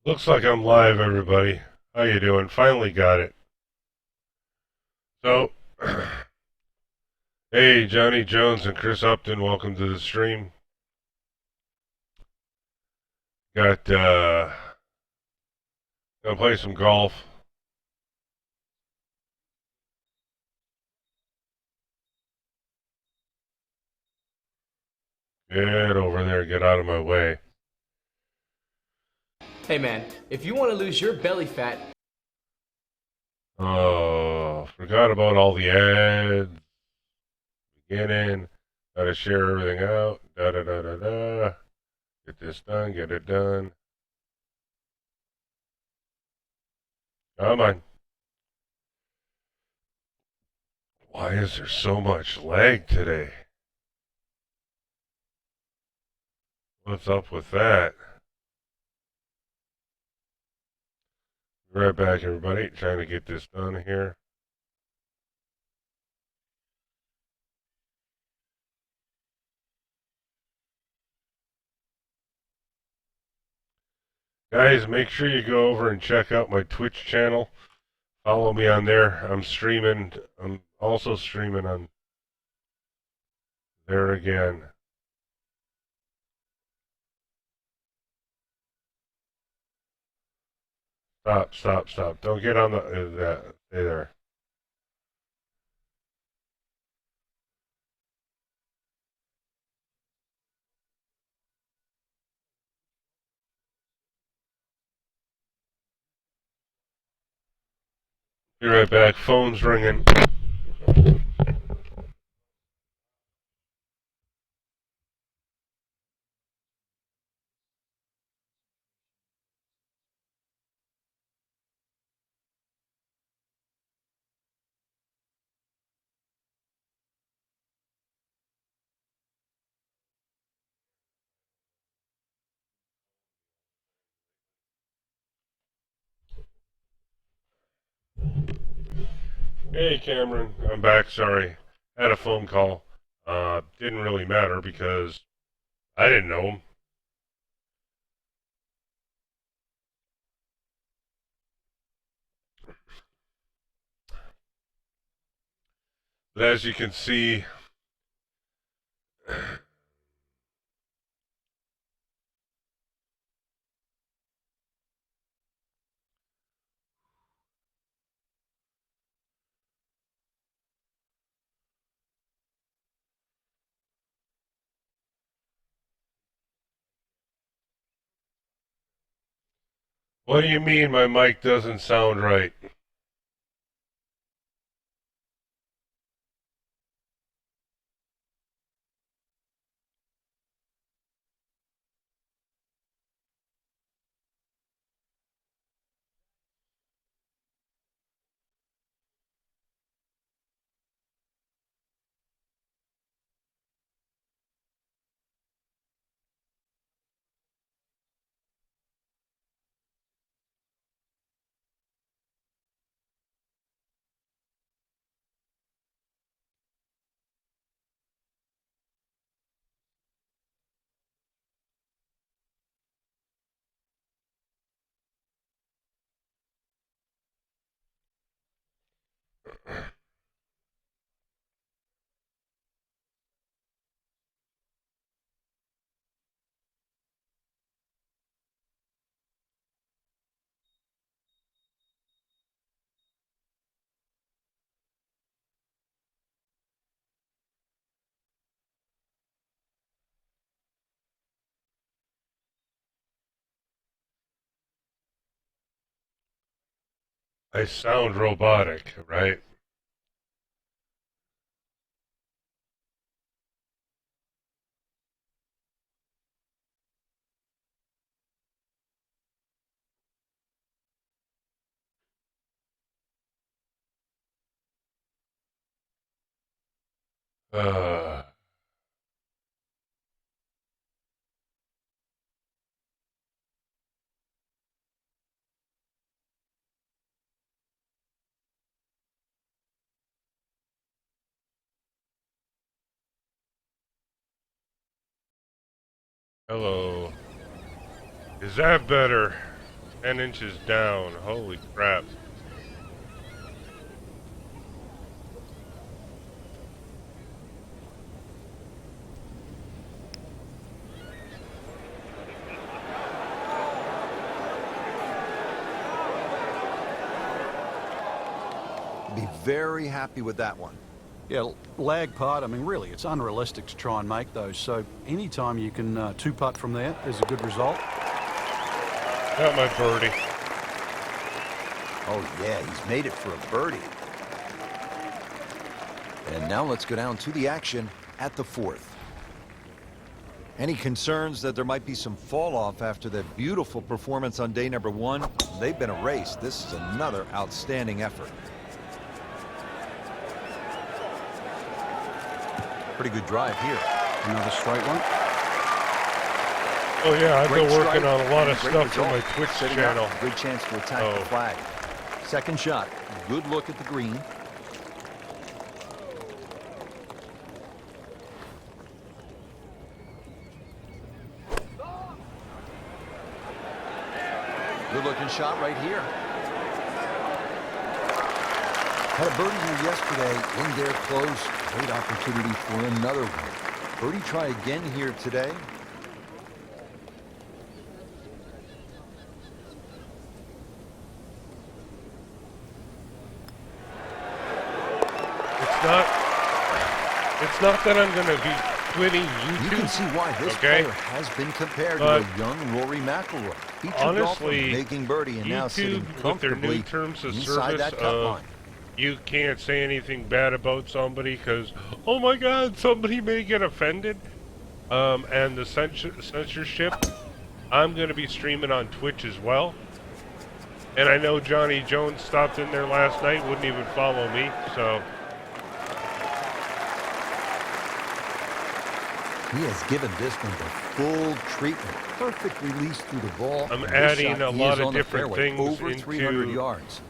Looks like I'm live, everybody. How you doing? Finally got it. So, hey, Johnny Jones and Chris Upton, welcome to the stream. Got gonna play some golf. Get over there, get out of my way. Hey man, if you want to lose your belly fat, Oh, forgot about all the ads. Beginning. Gotta share everything out. Da da da da da. Get this done, get it done. Come on. Why is there so much lag today? What's up with that? Be right back, everybody. Trying to get this done here. Guys, make sure you go over and check out my Twitch channel. Follow me on there. I'm streaming. I'm also streaming on there again. Stop, stop, stop. Don't get on the that. Stay there. Be right back. Phone's ringing. Hey, Cameron. I'm back. Sorry. Had a phone call. Didn't really matter because I didn't know him. But as you can see, what do you mean my mic doesn't sound right? I sound robotic, right? Uh, Hello. Is that better? 10 inches down. Holy crap. Be very happy with that one. Yeah, lag putt, I mean, really, it's unrealistic to try and make those. So anytime you can two-putt from there is a good result. Got my birdie. Oh, yeah, he's made it for a birdie. And now let's go down to the action at the 4th. Any concerns that there might be some fall off after that beautiful performance on day number 1? They've been erased. This is another outstanding effort. Pretty good drive here. Another straight one. Oh yeah, I've Great been working strike on a lot of and great stuff for result. my Twitch Setting channel. up a good chance to attack the flag. Second shot. Good look at the green. Good looking shot right here. Had a birdie here yesterday. In there close. Great opportunity for another one. Birdie try again here today. It's not that I'm going to be quitting YouTube. You can see why this player has been compared to a young Rory McIlroy. Featured honestly, golfer making birdie and now sitting YouTube, with their comfortably new terms of inside service, that cut line. you can't say anything bad about somebody because, oh my God, somebody may get offended. And the censorship, I'm going to be streaming on Twitch as well. And I know Johnny Jones stopped in there last night, wouldn't even follow me, so... He has given this one the full treatment. Perfect release through the ball. I'm And adding this shot a lot of is on the different fairway, things over 300 into... yards.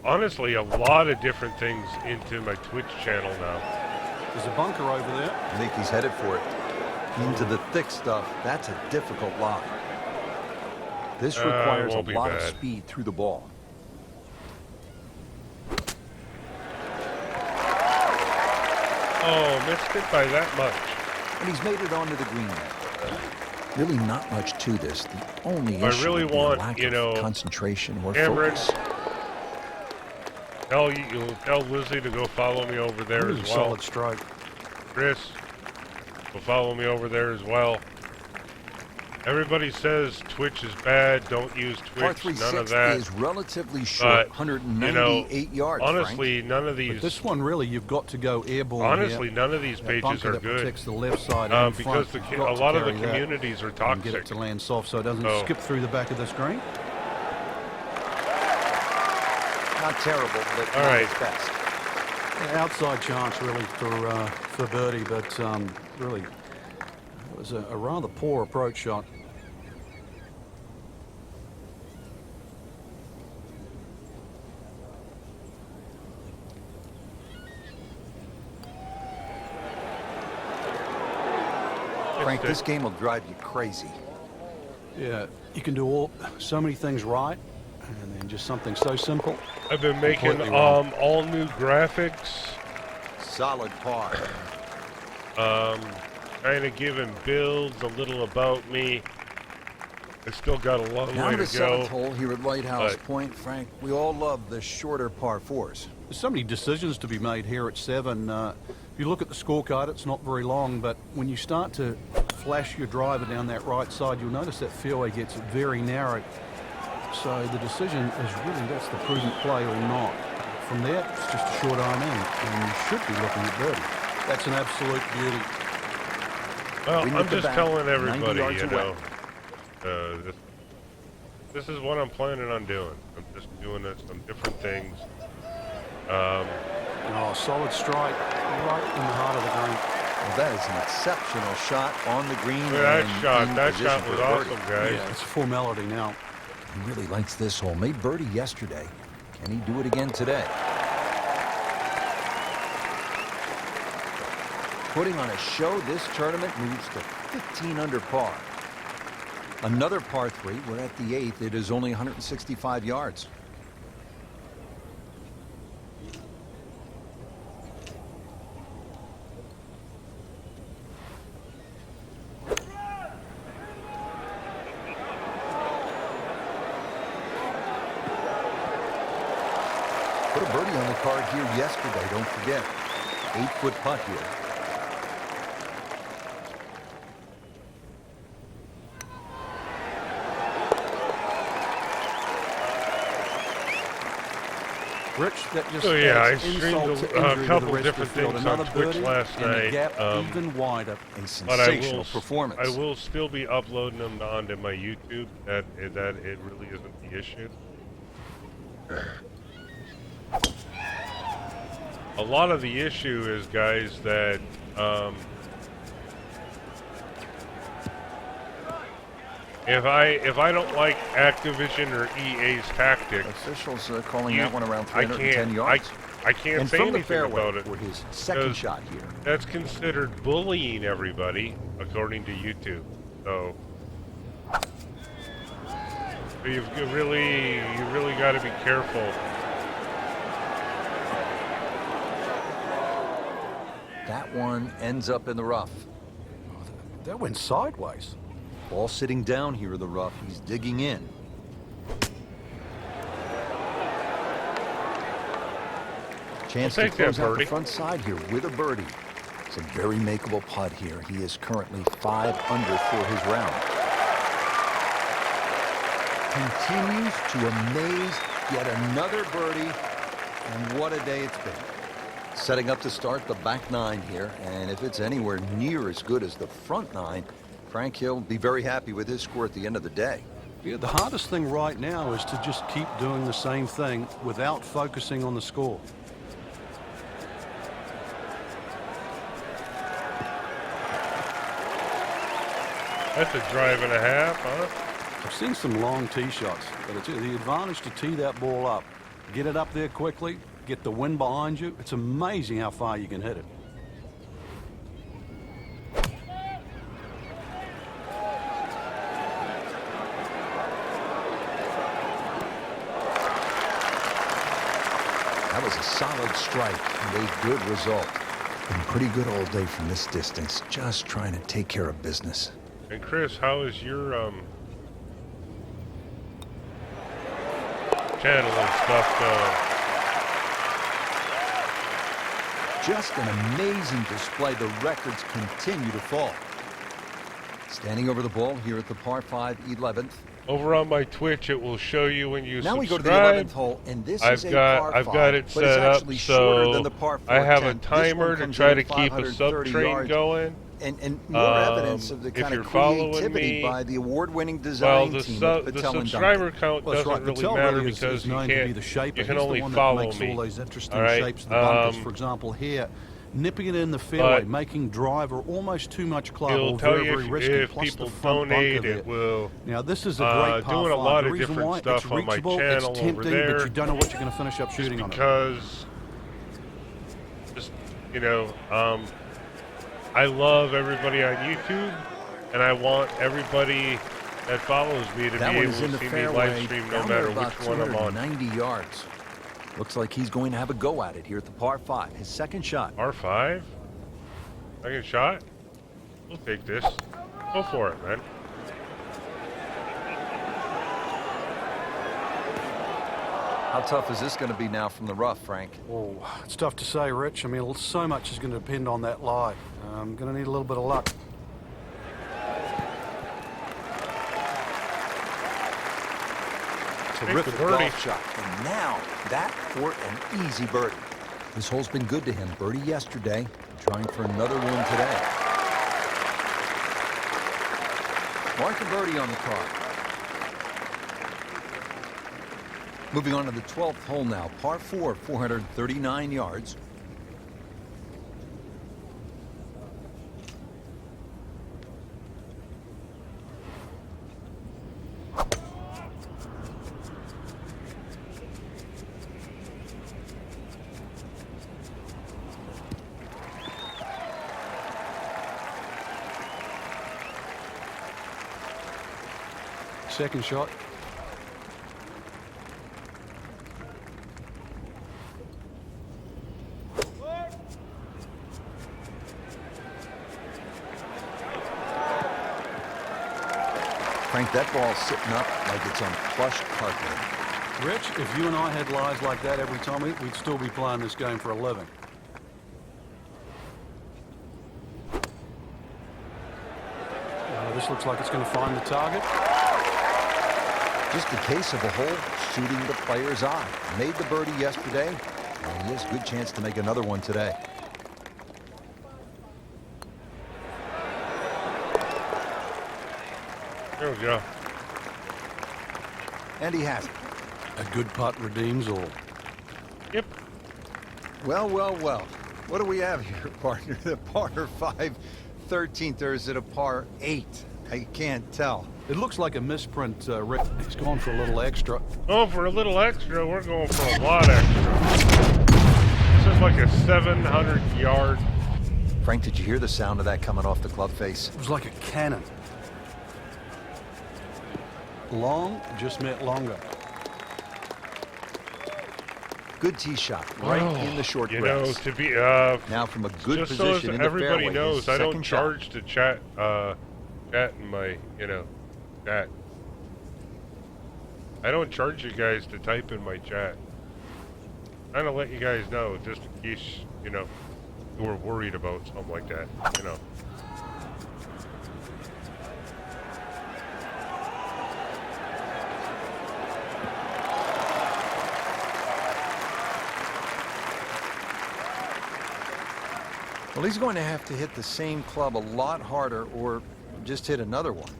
Honestly, a lot of different things into my Twitch channel now. There's a bunker over there. I think he's headed for it. Into the thick stuff. That's a difficult lie. This requires a won't be lot of bad. speed through the ball. Oh, missed it by that much. And he's made it onto the green. Really not much to this. The only issue I really would be a want, lack you of know, concentration or Cameron, focus. tell Lizzie to go follow me over there as well. Solid stroke. Chris, will follow me over there as well. Everybody says Twitch is bad. Don't use Par Twitch. 3-6 None of that. is relatively short, But, 198 yards. honestly, Frank. none of But these. this one, really, you've got to go airborne Honestly, here. none of these That pages bunker are that good protects the left side and in because front. a You've got to lot of the carry that communities are and toxic. get it to land soft so it doesn't Oh. skip through the back of the screen. Not terrible, but All not right. his best. Yeah, outside chance, really, for birdie, but really, it was a rather poor approach shot. Frank, this game will drive you crazy. Yeah, you can do so many things right, and then just something so simple. I've been making Completely wrong. all new graphics. Solid par. Kind of giving builds, a little about me. I still got a long Now way to the to go. 7th hole here at Lighthouse but- Point, Frank. We all love the shorter par 4s. There's so many decisions to be made here at 7. If you look at the scorecard, it's not very long, but when you start to flash your driver down that right side, you'll notice that fairway gets very narrow. So the decision is really that's the prudent play or not. From there, it's just a short iron in, and you should be looking at birdie. That's an absolute beauty. Well, Wing I'm at the just back, telling 90 everybody, yards you away. know, this is what I'm planning on doing. I'm just doing some different things. Oh, solid strike right in the heart of the green. Well, that is an exceptional shot on the green. Look at and that in shot position was for a birdie. awesome, guys. Yeah, it's a formality now. He really likes this hole. Made birdie yesterday. Can he do it again today? Putting on a show, this tournament moves to 15 under par. Another par 3. We're at the 8th. It is only 165 yards. Put a birdie on the card here yesterday, don't forget. 8-foot putt here. Rich, that just So yeah, I adds streamed insult to a injury to the couple rest of different the field. things on Another Twitch birdie last and the night, gap even wider. A but sensational performance. I will still be uploading them onto my YouTube. That it really isn't the issue. A lot of the issue is, guys, that if I don't like Activision or EA's tactics, Officials calling you- that one around I 310 can't yards. I can't And say from the anything fairway about it. for his second because shot here. That's considered bullying everybody, according to YouTube. So you really got to be careful. That one ends up in the rough. That went sideways. Ball sitting down here in the rough. He's digging in. Chance to take that close out the birdie. front side here with a birdie. It's a very makeable putt here. He is currently 5 under for his round. Continues to amaze. Yet another birdie. And what a day it's been. Setting up to start the back 9 here. And if it's anywhere near as good as the front 9, Frank Hill will be very happy with his score at the end of the day. Yeah, the hardest thing right now is to just keep doing the same thing without focusing on the score. That's a drive and a half, huh? I've seen some long tee shots, but it's the advantage to tee that ball up. Get it up there quickly, get the wind behind you. It's amazing how far you can hit it. That was a solid strike and a good result. Been pretty good all day from this distance, just trying to take care of business. And Chris, how is your channel and stuff going? Just an amazing display. The records continue to fall. Standing over the ball here at the par 5 11th. Over on my Twitch, it will show you when you Now subscribe. we go to the 11th hole, and this is a par 5. I've got it but it's set up actually shorter so than the par 4 I have a 10th. This timer one to comes try in to at keep a 530 sub-train yards. going. And more evidence of the if kind you're of following creativity me, by the award-winning Well, design the, team su of the Patel and subscriber Duncan. count Well, that's doesn't right. really Patel matter really because is you known to be can't. the shaper. You can He's only the one follow that makes me. all those interesting all right? shapes. The bunkers, for example, here, nipping it in the fairway, making driver almost too much club, It'll or tell very, you very if, risky. if plus people the front donate, bunker there. it will. Now this is a great par doing a 5. lot The of reason different why stuff it's on my reachable, channel it's over tempting, there but you don't know what you're going to finish up shooting on it. Because, just, you know, I love everybody on YouTube, and I want everybody that follows me to That be one able is in to the see me live fairway, stream no down there matter about which one I'm on. 290 yards. Looks like he's going to have a go at it here at the par 5. His second shot. R5? Second shot? We'll take this. Go for it, man. How tough is this going to be now from the rough, Frank? Oh, it's tough to say, Rich. I mean, so much is going to depend on that lie. I'm going to need a little bit of luck. Terrific the birdie. golf shot. And now, that for an easy birdie. This hole's been good to him. Birdie yesterday, trying for another one today. Mark a birdie on the card. Moving on to the 12th hole now. Par 4, 439 yards. second shot. Frank, that ball's sitting up like it's on plush carpet. Rich, if you and I had lives like that every time, we'd still be playing this game for a living. This looks like it's going to find the target. Just a case of a hole shooting the player's eye. Made the birdie yesterday, and he has a good chance to make another one today. There we go. And he has it. A good putt redeems all. Yep. Well, well, well. What do we have here, partner? The par 5 13th, or is it a par 8? I can't tell. It looks like a misprint, Rick. He's gone for a little extra. Oh, for a little extra, we're going for a lot extra. This is like a 700-yard. Frank, did you hear the sound of that coming off the club face? It was like a cannon. Long just meant longer. Good tee shot, right in the short You grass. know, to be Now from a good just position so as in the everybody fairway, knows, his I don't second shot. charge to chat in my, chat. I don't charge you guys to type in my chat. I'm gonna let you guys know, just in case, you were worried about something like that, Well, he's going to have to hit the same club a lot harder or just hit another one.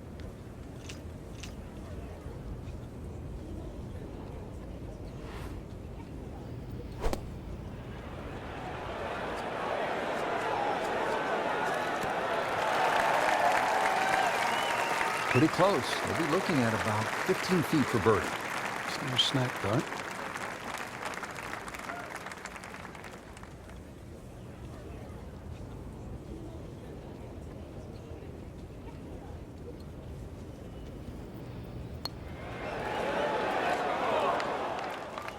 Pretty close. They'll be looking at about 15 feet for birdie. It's no snack, though.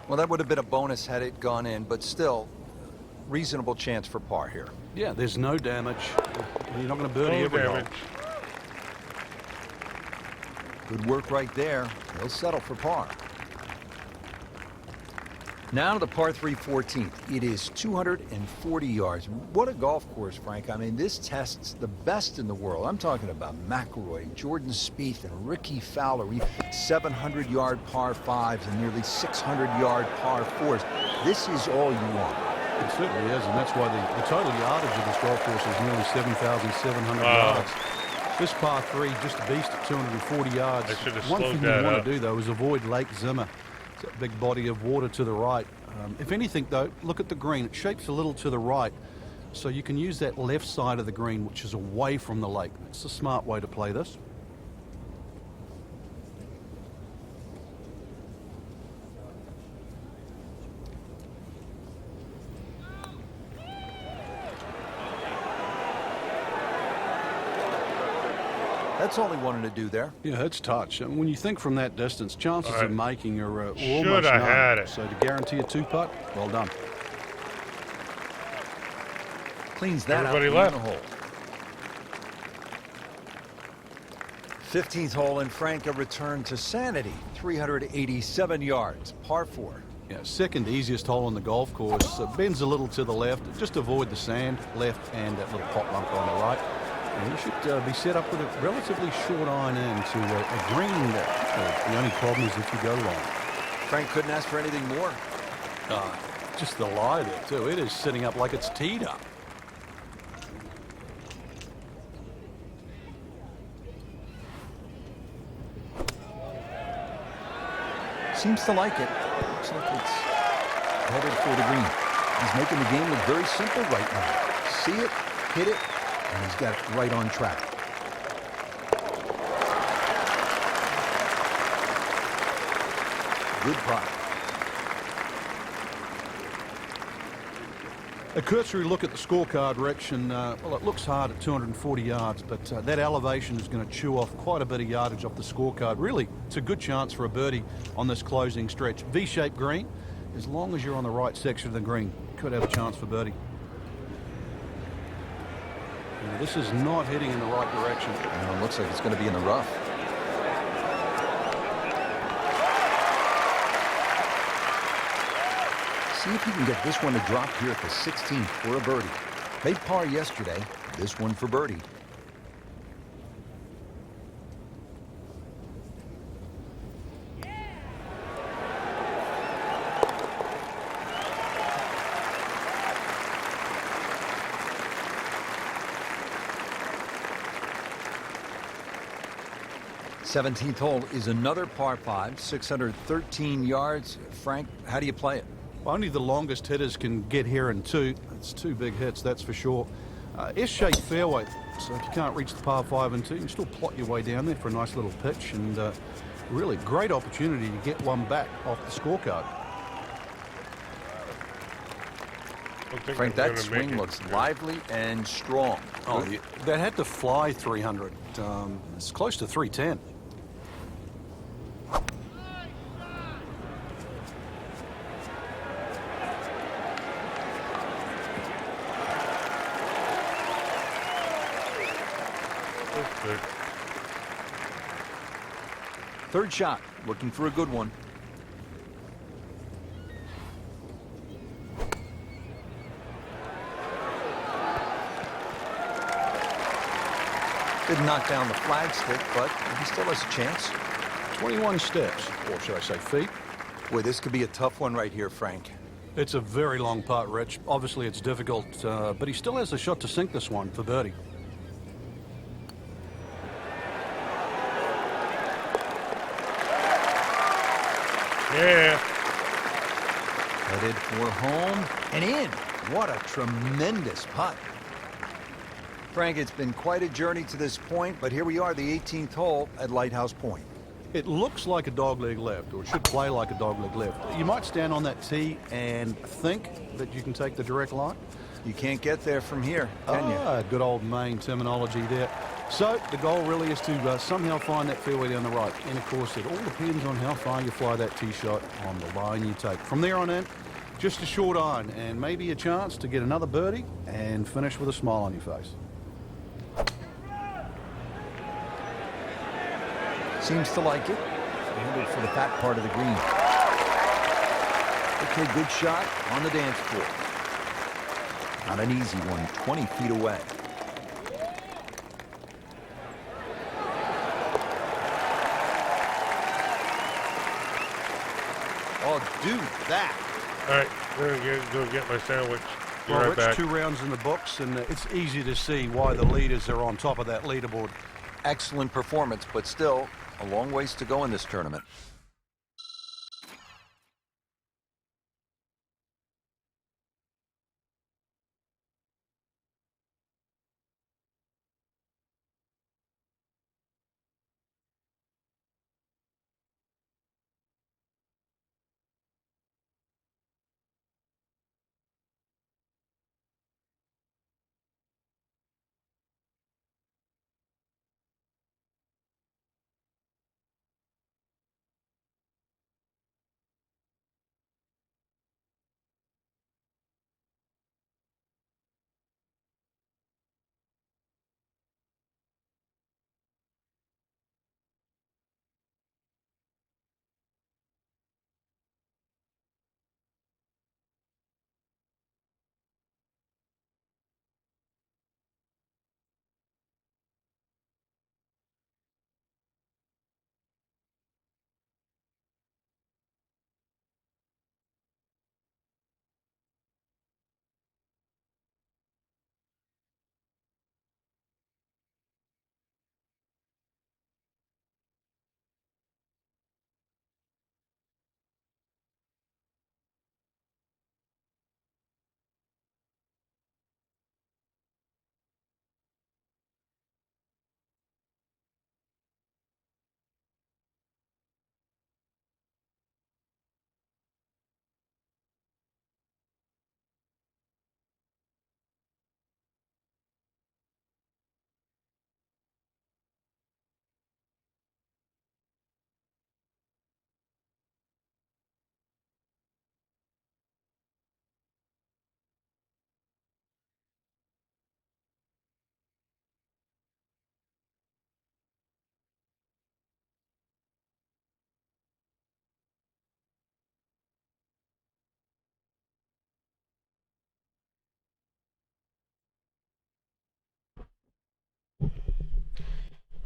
Well, that would have been a bonus had it gone in, but still, reasonable chance for par here. Yeah, there's no damage. You're not going to birdie No every hole. damage. Good work right there. He'll settle for par. Now to the par 3 14th. It is 240 yards. What a golf course, Frank. I mean, this tests the best in the world. I'm talking about McIlroy, Jordan Spieth, and Ricky Fowler. 700-yard par 5s and nearly 600-yard par 4s. This is all you want. It certainly is, and that's why the total yardage of this golf course is nearly 7,700 yards. This par 3, just a beast at 240 yards. I should have One slowed thing you that want up. to do, though, is avoid Lake Zimmer. It's that big body of water to the right. If anything, though, look at the green. It shapes a little to the right, so you can use that left side of the green, which is away from the lake. It's a smart way to play this. That's all he wanted to do there. Yeah, it's touch. And when you think from that distance, chances All right. of making are almost Shoulda none. had it. So to guarantee a 2-putt, well done. Cleans that Everybody out left. in the hole. 15th hole, and Frank, a return to sanity. 387 yards, par 4. Yeah, second easiest hole on the golf course. Bends a little to the left. Just avoid the sand, left, and that little pot bunker on the right. And you should be set up with a relatively short iron into a green there. The only problem is if you go long. Frank couldn't ask for anything more. Just the lie there, too. It is sitting up like it's teed up. Seems to like it. Looks like it's headed for the green. He's making the game look very simple right now. See it, hit it, and he's got it right on track. Good putt. A cursory look at the scorecard, Rich, and well, it looks hard at 240 yards, but that elevation is going to chew off quite a bit of yardage off the scorecard. Really, it's a good chance for a birdie on this closing stretch. V-shaped green, as long as you're on the right section of the green, could have a chance for birdie. Now, this is not heading in the right direction. It looks like it's going to be in the rough. See if he can get this one to drop here at the 16th for a birdie. Made par yesterday. This one for birdie. th hole is another par 5, 613 yards. Frank, how do you play it? Only the longest hitters can get here in two. It's two big hits, that's for sure. S-shaped fairway, so if you can't reach the par 5 and 2, you can still plot your way down there for a nice little pitch, and really great opportunity to get one back off the scorecard. Frank, that swing looks lively and strong. Oh, that had to fly 300. It's close to 310. Good. Third shot, looking for a good one. Didn't knock down the flagstick, but he still has a chance. 21 steps, or should I say feet. Boy, this could be a tough one right here, Frank. It's a very long putt, Rich. Obviously, it's difficult, but he still has a shot to sink this one for birdie. Yeah. Headed for home and in. What a tremendous putt. Frank, it's been quite a journey to this point, but here we are, the 18th hole at Lighthouse Point. It looks like a dogleg left, or it should play like a dogleg left. You might stand on that tee and think that you can take the direct line. You can't get there from here, can you? Good old Maine terminology there. So the goal really is to somehow find that fairway down the right. And of course, it all depends on how far you fly that tee shot on the line you take. From there on in, just a short iron and maybe a chance to get another birdie and finish with a smile on your face. Seems to like it. Headed for the fat part of the green. Okay, good shot on the dance floor. Not an easy one, 20 feet away. Oh, do that. All right, we're going to go get my sandwich. Be Well, right Rich, back. 2 rounds in the books, and it's easy to see why the leaders are on top of that leaderboard. Excellent performance, but still a long ways to go in this tournament.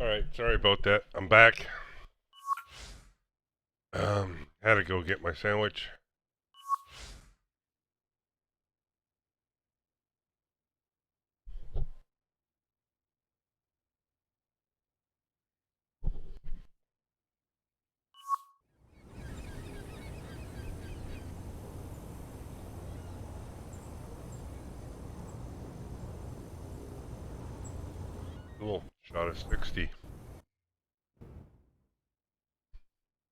Alright, sorry about that. I'm back. Had to go get my sandwich. Cool. Shot of 60.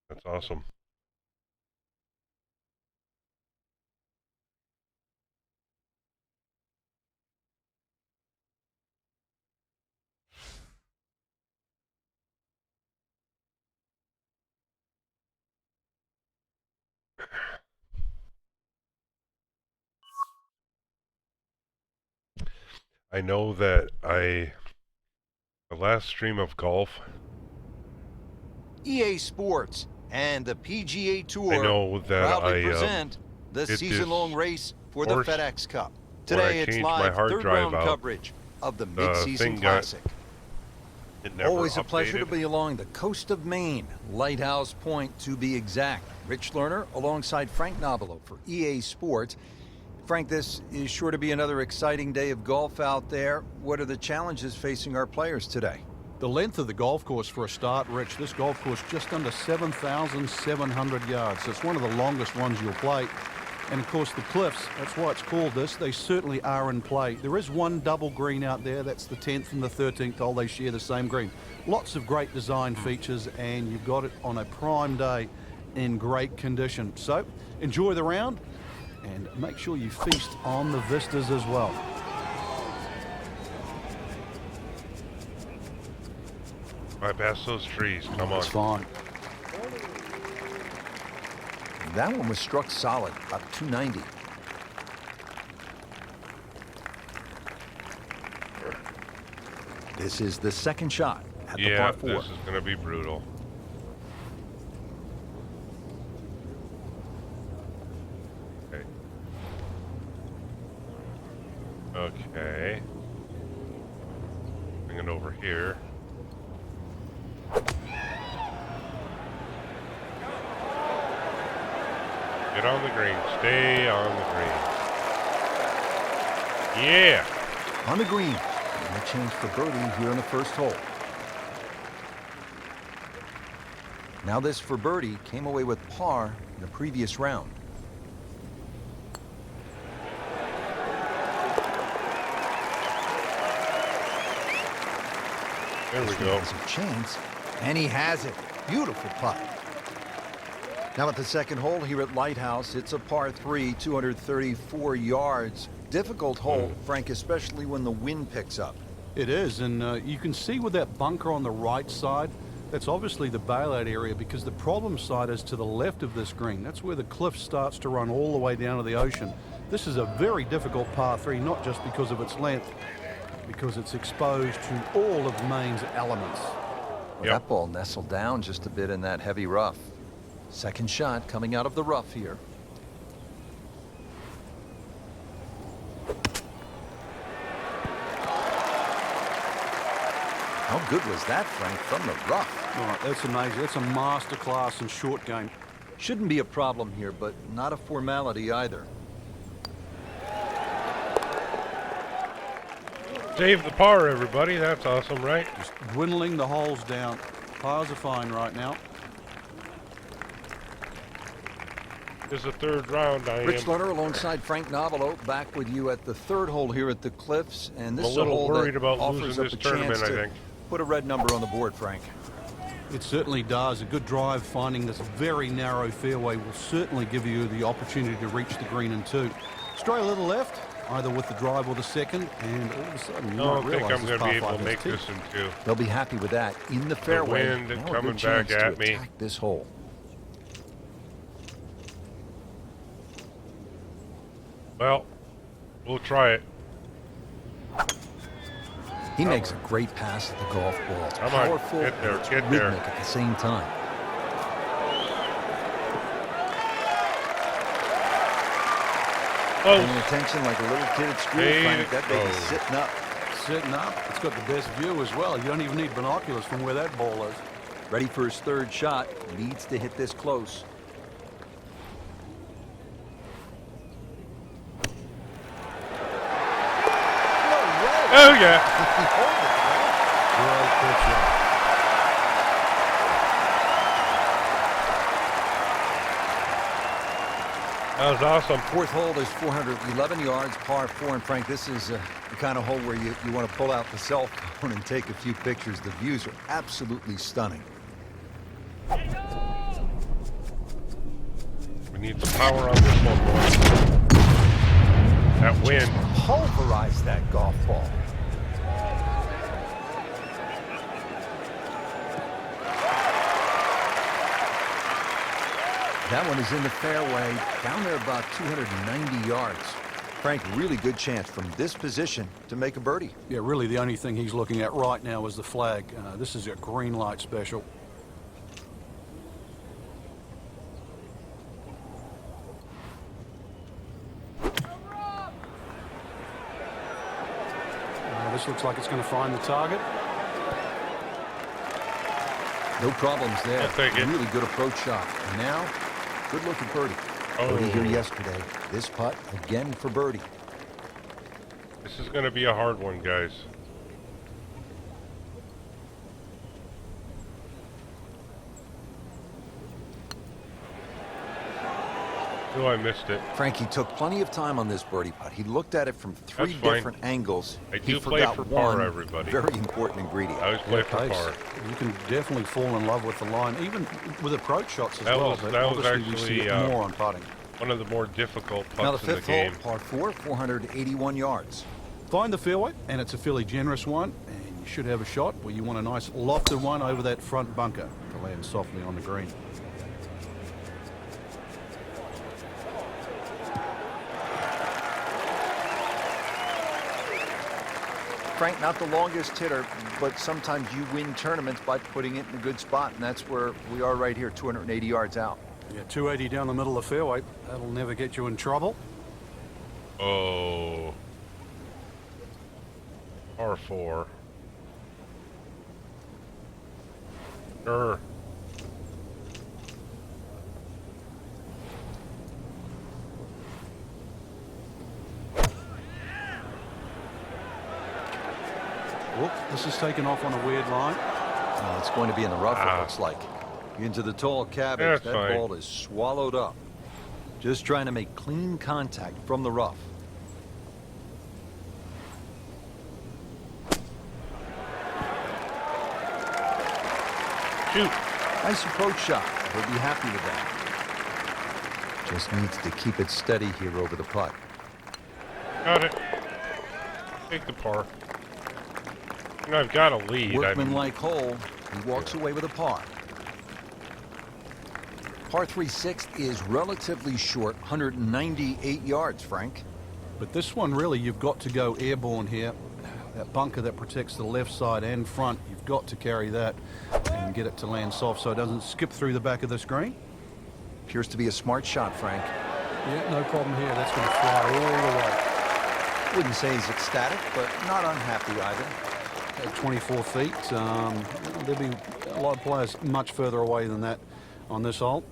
That's awesome. I know that the last stream of golf, EA Sports and the PGA Tour I know that proudly I present the did season-long this race for the course FedEx Cup. when I Today it's changed my live hard third drive round out. coverage of the thing mid-season got- classic. it never Always a pleasure to updated. be along the coast of Maine, Lighthouse Point to be exact. Rich Lerner alongside Frank Nobilo for EA Sports. Frank, this is sure to be another exciting day of golf out there. What are the challenges facing our players today? The length of the golf course for a start, Rich, this golf course just under 7,700 yards. So it's one of the longest ones you'll play. And of course the cliffs, that's why it's called this, they certainly are in play. There is one double green out there, that's the 10th and the 13th hole, they share the same green. Lots of great design features, and you've got it on a prime day in great condition. So enjoy the round and make sure you feast on the vistas as well. Bypass those trees. Come on. That's fine. That one was struck solid, about 290. This is the second shot at the Yeah, par 4. this is going to be brutal. Okay. Okay. Bring it over here. Get on the green. Stay on the green. Yeah. On the green, and a chance for birdie here in the first hole. Now this for birdie came away with par in the previous round. There we This one go. has a chance, and he has it. Beautiful putt. Now at the second hole here at Lighthouse, it's a par 3, 234 yards. Difficult hole, Frank, especially when the wind picks up. It is, and you can see with that bunker on the right side, that's obviously the bailout area, because the problem side is to the left of this green. That's where the cliff starts to run all the way down to the ocean. This is a very difficult par 3, not just because of its length, because it's exposed to all of Maine's elements. Well, Yep. that ball nestled down just a bit in that heavy rough. Second shot coming out of the rough here. How good was that, Frank, from the rough? All right, that's amazing. That's a master class in short game. Shouldn't be a problem here, but not a formality either. Save the par, everybody. That's awesome, right? Just dwindling the holes down. Pars are fine right now. This is the third round. Rich Lerner alongside Frank Nobilo back with you at the third hole here at the Cliffs, and this I'm a is a little hole worried that about offers losing up this a chance tournament, I to think. put a red number on the board, Frank. It certainly does. A good drive finding this very narrow fairway will certainly give you the opportunity to reach the green in 2. Stray a little left, either with the drive or the second, and all of a sudden you I don't might think realize I'm this going to be par able five to has make teeth. this in 2. They'll be happy with that. In the fairway, wind now a coming good chance back at to me. attack this hole. Well, we'll try it. He makes a great pass at the golf ball. It's Come on, powerful get there, and it's get rhythmic there. at the same time. Close. Paying attention like a little kid at school, Way Frank. to That baby's go. sitting up. setting up. It's got the best view as well. You don't even need binoculars from where that ball is. Ready for his third shot. Needs to hit this close. Oh, yeah. Great picture. That was awesome. Fourth hole is 411 yards, par 4. And Frank, this is the kind of hole where you want to pull out the cell phone and take a few pictures. The views are absolutely stunning. We need some power on this one, boys. That wind. Pulverize that golf ball. That one is in the fairway, down there about 290 yards. Frank, really good chance from this position to make a birdie. Yeah, really the only thing he's looking at right now is the flag. This is a green light special. This looks like it's going to find the target. No problems there. I'll take it. Really good approach shot. Now, good look at birdie. Birdie here yesterday. This putt again for birdie. This is going to be a hard one, guys. Oh, I missed it. Frankie took plenty of time on this birdie putt. He looked at it from three That's fine. different angles. I He do play forgot for par, one everybody. very important ingredient. I always play Yeah, for pace. par. You can definitely fall in love with the line, even with approach shots as That well. was- but that was obviously we see actually, it more on putting. One of the more difficult Now the putts in the fifth hole, game. par 4, 481 yards. Find the fairway, and it's a fairly generous one, and you should have a shot where you want a nice lofted one over that front bunker to land softly on the green. Frank, not the longest hitter, but sometimes you win tournaments by putting it in a good spot, and that's where we are right here, 280 yards out. Yeah, 280 down the middle of the fairway. That'll never get you in trouble. Oh. Par 4. Sure. Whoop, this is taken off on a weird line. Oh, it's going to be in the rough, it looks like. Into the tall cabbage. That's That fine. ball is swallowed up. Just trying to make clean contact from the rough. Shoot. Nice approach shot. He'll be happy with that. Just needs to keep it steady here over the putt. Got it. Take the par. I've got a lead. Workmanlike hole. He walks away with a par. Par 3/6 is relatively short, 198 yards, Frank. But this one, really, you've got to go airborne here. That bunker that protects the left side and front, you've got to carry that and get it to land soft so it doesn't skip through the back of the screen. Appears to be a smart shot, Frank. Yeah, no problem here. That's going to fly all the way. Wouldn't say he's ecstatic, but not unhappy either. At 24 feet, there'll be a lot of players much further away than that on this hole.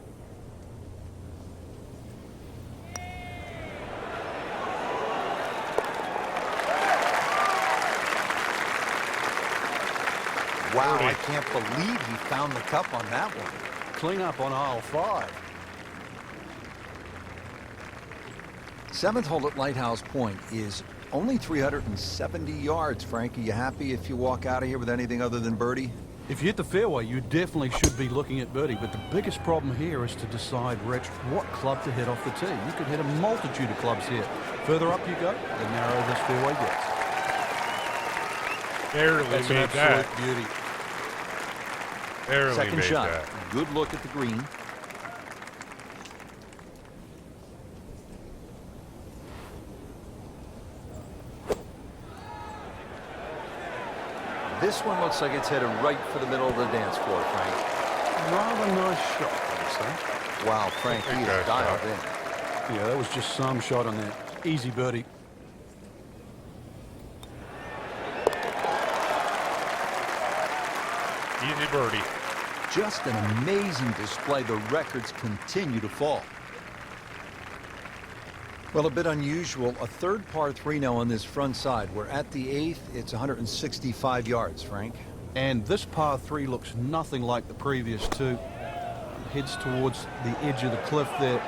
Wow, I can't believe he found the cup on that one. Clean up on aisle 5. Seventh hole at Lighthouse Point is only 370 yards, Frank. Are you happy if you walk out of here with anything other than birdie? If you hit the fairway, you definitely should be looking at birdie, but the biggest problem here is to decide, Rich, what club to hit off the tee. You could hit a multitude of clubs here. Further up you go, the narrower this fairway gets. Barely That's an made absolute that. beauty. Barely Second made shot. that. Good look at the green. This one looks like it's headed right for the middle of the dance floor, Frank. Rather nice shot, I would say. Wow, Frank, he Okay, is dialed in. Yeah, that was just some shot on there. Easy birdie. Easy birdie. Just an amazing display. The records continue to fall. Well, a bit unusual. A third par 3 now on this front side. We're at the 8th. It's 165 yards, Frank. And this par 3 looks nothing like the previous two. Heads towards the edge of the cliff there.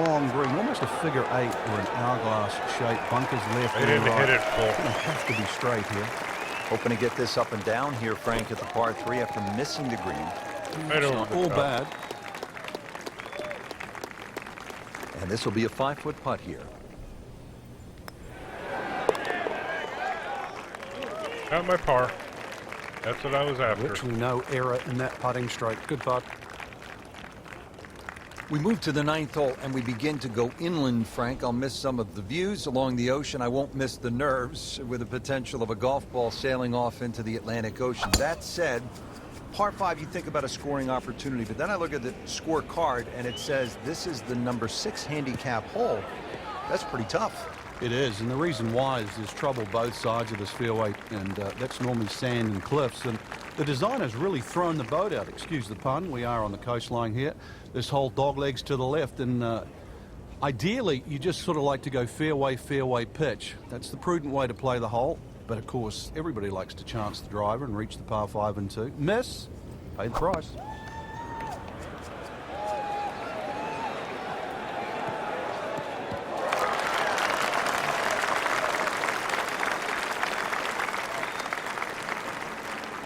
Long green, almost a figure 8 or an hourglass shape. Bunkers left They and didn't right. hit it full. Gonna have to be straight here. Hoping to get this up and down here, Frank, at the par 3 after missing the green. Right It's over not the all top. bad. And this will be a 5-foot putt here. Got my par. That's what I was after. Virtually no error in that putting stroke. Good putt. We move to the 9th hole and we begin to go inland, Frank. I'll miss some of the views along the ocean. I won't miss the nerves with the potential of a golf ball sailing off into the Atlantic Ocean. That said, par 5, you think about a scoring opportunity, but then I look at the scorecard and it says this is the number 6 handicap hole. That's pretty tough. It is, and the reason why is there's trouble both sides of this fairway, and that's normally sand and cliffs. And the designer's really thrown the boat out. Excuse the pun. We are on the coastline here. This whole dog legs to the left, and ideally, you just sort of like to go fairway, fairway pitch. That's the prudent way to play the hole. But of course, everybody likes to chance the driver and reach the par 5 and 2. Miss, pay the price.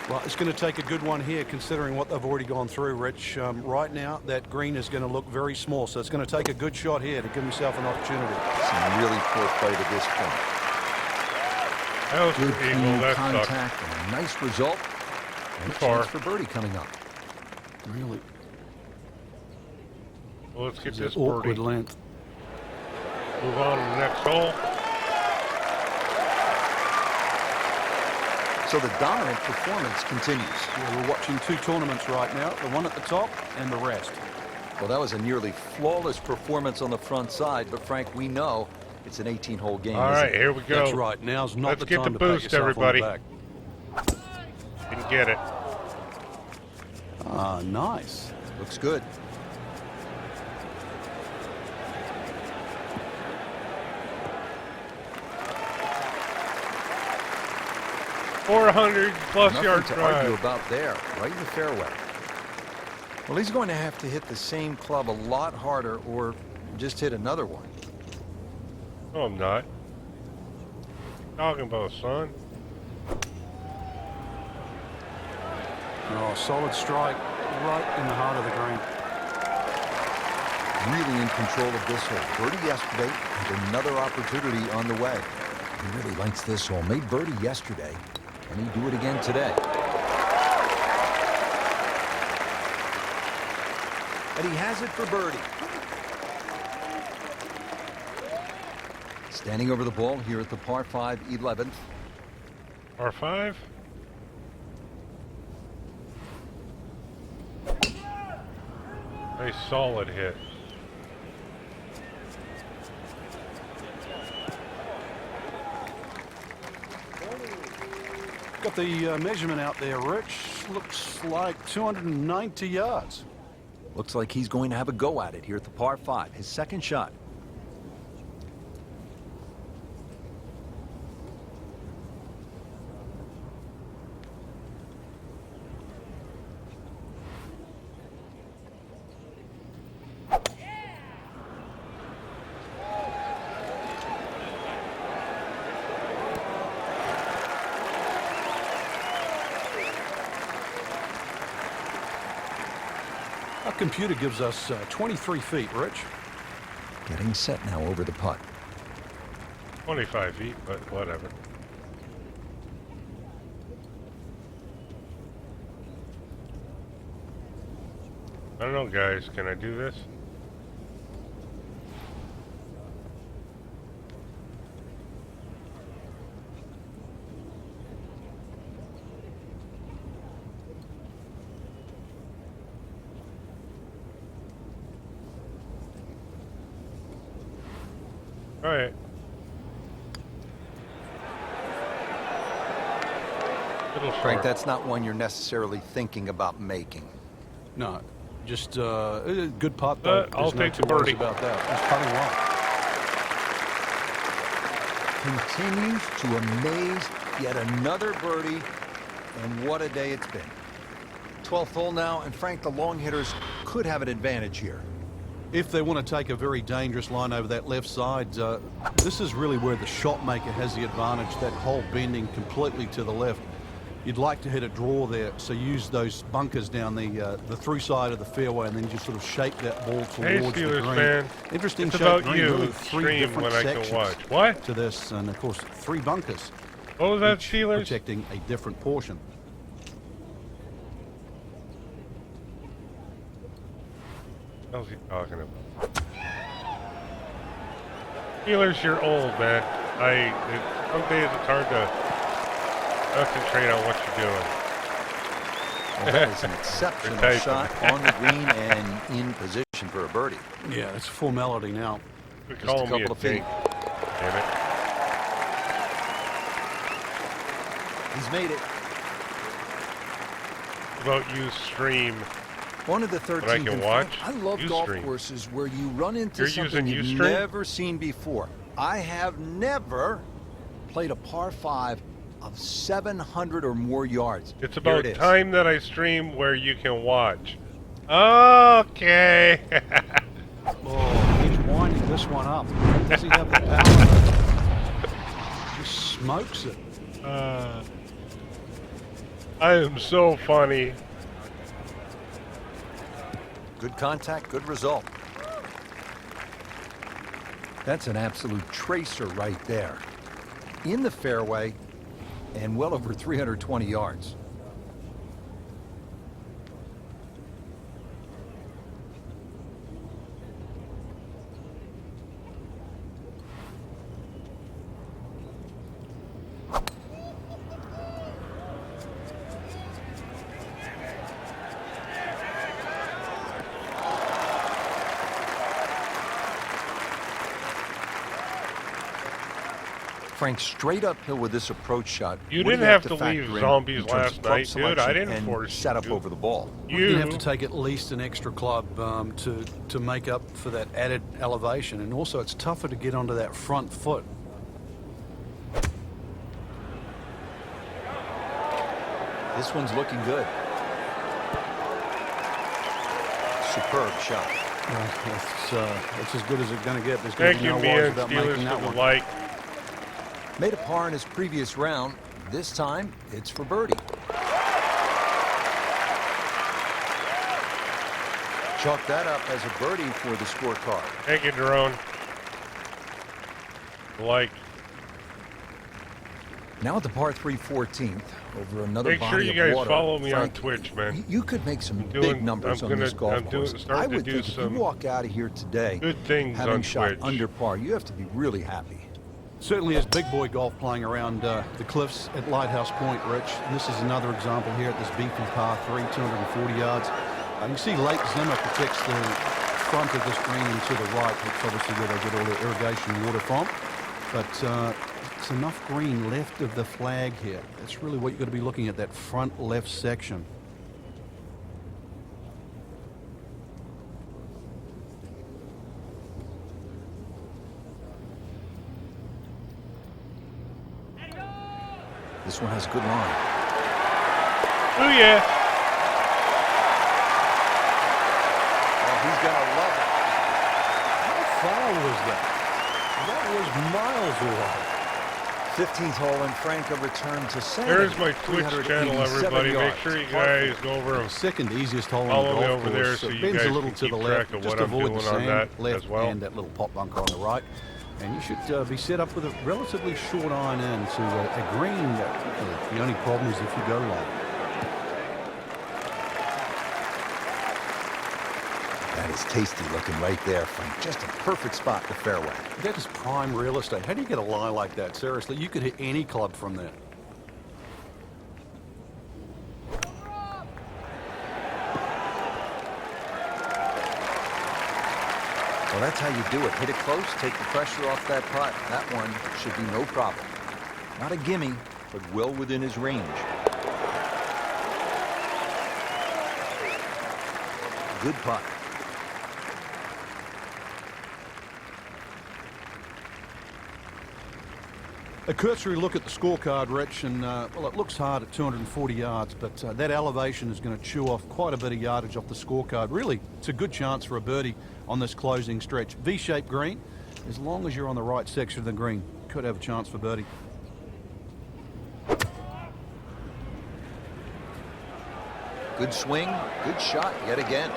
Well, it's going to take a good one here, considering what they've already gone through, Rich. Right now, that green is going to look very small, so it's going to take a good shot here to give himself an opportunity. Some really poor play to this point. That was Good an eagle. clean That contact sucked. and a nice result. And a Far. chance for birdie coming up. Really Well, let's get is this an awkward birdie. length. Move on to the next hole. So the dominant performance continues. Yeah, we're watching two tournaments right now, the one at the top and the rest. Well, that was a nearly flawless performance on the front side, but Frank, we know it's an 18-hole game. All isn't right, it? here we go. That's right. Now's not Let's the get time the to pat boost, yourself everybody. on the back. Didn't get it. Ah, nice. Looks good. +400 Nothing yard to argue drive. about there, right in the fairway. Well, he's going to have to hit the same club a lot harder or just hit another one. No, I'm not. Talking about, son. Oh, solid strike right in the heart of the green. Really in control of this hole. Birdie yesterday and another opportunity on the way. He really likes this hole. Made birdie yesterday, and he'd do it again today. And he has it for birdie. Standing over the ball here at the par 5 11th. Par 5. Nice solid hit. Got the measurement out there, Rich. Looks like 290 yards. Looks like he's going to have a go at it here at the par 5. His second shot. Our computer gives us 23 feet, Rich. Getting set now over the putt. 25 feet, but whatever. I don't know, guys. Can I do this? All right. Little Frank, short. that's not one you're necessarily thinking about making. No, just a good putt, though. I'll There's no take the two worries birdie. about that. He's putting well. Continues to amaze. Yet another birdie, and what a day it's been. 12th hole now, and Frank, the long hitters could have an advantage here. If they want to take a very dangerous line over that left side, this is really where the shot maker has the advantage. That hole bending completely to the left. You'd like to hit a draw there, so use those bunkers down the through side of the fairway, and then just sort of shape that ball towards Hey, the Steelers green. fan. Interesting It's shape about green, you. really three Stream different when I can sections watch. What? to this, and of course 3 bunkers, What was that, each Steelers? protecting a different portion. What else he talking about? Steelers, you're old, man. Some days it's hard to concentrate on what you're doing. Well, that is an exceptional typing. shot on the green and in position for a birdie. Yeah, it's a formality now. You're Just a calling me couple a of feet. dink. Damn it. He's made it. About you stream. One of the 13th. can and watch? I love golf Ustream. courses where you run into You're something using you've Ustream? never seen before. I have never played a par 5 of 700 or more yards. It's Here about it is. time that I stream where you can watch. Okay. Oh, he's winding this one up. Does he have the power? Just smokes it. I am so funny. Good contact, good result. That's an absolute tracer right there. In the fairway and well over 320 yards. Frank, straight uphill with this approach shot. You What do didn't have to factor leave in zombies terms of last club night, dude. I selection didn't and force set up you. over the ball? You have You. to take at least an extra club to make up for that added elevation, and also it's tougher to get onto that front foot. This one's looking good. Superb shot. That's as good as it's going to get. There's going Thank to be you, no Mia worries and about Steelers, making that for the one. like. Made a par in his previous round. This time, it's for birdie. Chalk that up as a birdie for the scorecard. Thank you, Jerome. Like. Now at the par 3 14th, over another Make body sure you of guys water. follow me on Frank, Twitch, man. You could make some I'm doing- big numbers I'm on this gonna- golf I'm doing- course. starting I to would do think if you some walk out of here today, good things having on shot Twitch. under par, you have to be really happy. Certainly is big boy golf playing around the cliffs at Lighthouse Point, Rich. And this is another example here at this beefy par 3, 240 yards. You can see Lake Zimmer protects the front of this green and to the right. That's obviously where they get all their irrigation water from. But it's enough green left of the flag here. That's really what you've got to be looking at, that front left section. This one has a good line. Oh, yeah. Oh, he's going to love it. How far was that? That was miles away. 15th hole, and Frank a return to center. There's my Twitch channel, 387 everybody. Make yards. sure you guys go over The them. second easiest hole on the Follow me golf over there course. so It you bends guys a little can to the keep left. track of Just what I'm avoid the doing on sand that left as well. and that little pot bunker on the right. And you should be set up with a relatively short iron in to a green. The only problem is if you go long. That is tasty looking right there, Frank. Just a perfect spot in the fairway. That is prime real estate. How do you get a lie like that? Seriously, you could hit any club from there. Well, that's how you do it. Hit it close, take the pressure off that putt. That one should be no problem. Not a gimme, but well within his range. Good putt. A cursory look at the scorecard, Rich, and well, it looks hard at 240 yards, but that elevation is going to chew off quite a bit of yardage off the scorecard. Really, it's a good chance for a birdie on this closing stretch. V-shaped green, as long as you're on the right section of the green, could have a chance for birdie. Good swing, good shot yet again.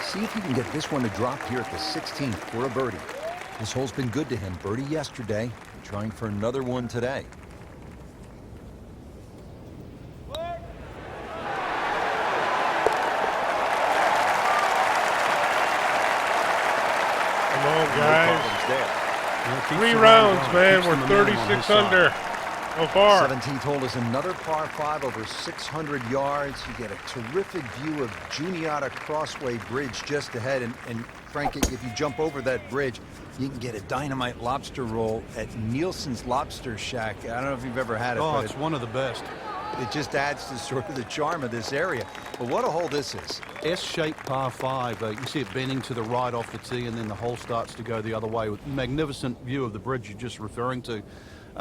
See if he can get this one to drop here at the 16th for a birdie. This hole's been good to him. Birdie yesterday, trying for another one today. Come on, guys. There. 3 rounds, man. We're 36 under so far. 17th hole is another par 5 over 600 yards. You get a terrific view of Juniata Crossway Bridge just ahead. And Frank, if you jump over that bridge, you can get a dynamite lobster roll at Nielsen's Lobster Shack. I don't know if you've ever had it. Oh, but it's one of the best. It just adds to sort of the charm of this area. But what a hole this is. S-shaped par 5. You see it bending to the right off the tee, and then the hole starts to go the other way with magnificent view of the bridge you're just referring to.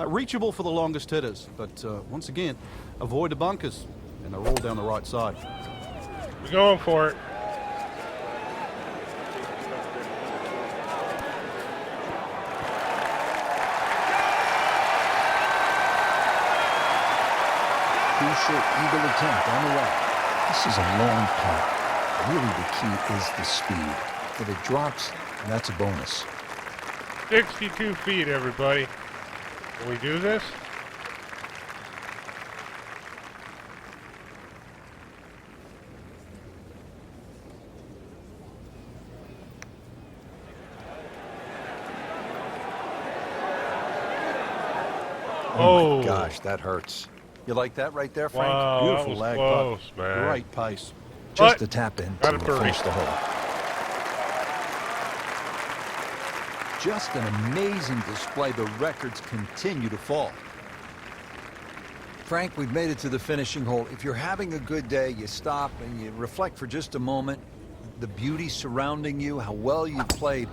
Reachable for the longest hitters, but once again, avoid the bunkers, and they're all down the right side. We're going for it. Crucial eagle attempt on the right. This is a long putt. Really, the key is the speed. If it drops, that's a bonus. 62 feet, everybody. Can we do this? Oh my gosh, that hurts. You like that right there, Frank? Wow, Beautiful that was lag close, putt. man. Great pace. Just But a tap in got to a birdie. finish the hole. Just an amazing display. The records continue to fall. Frank, we've made it to the finishing hole. If you're having a good day, you stop and you reflect for just a moment. The beauty surrounding you, how well you played.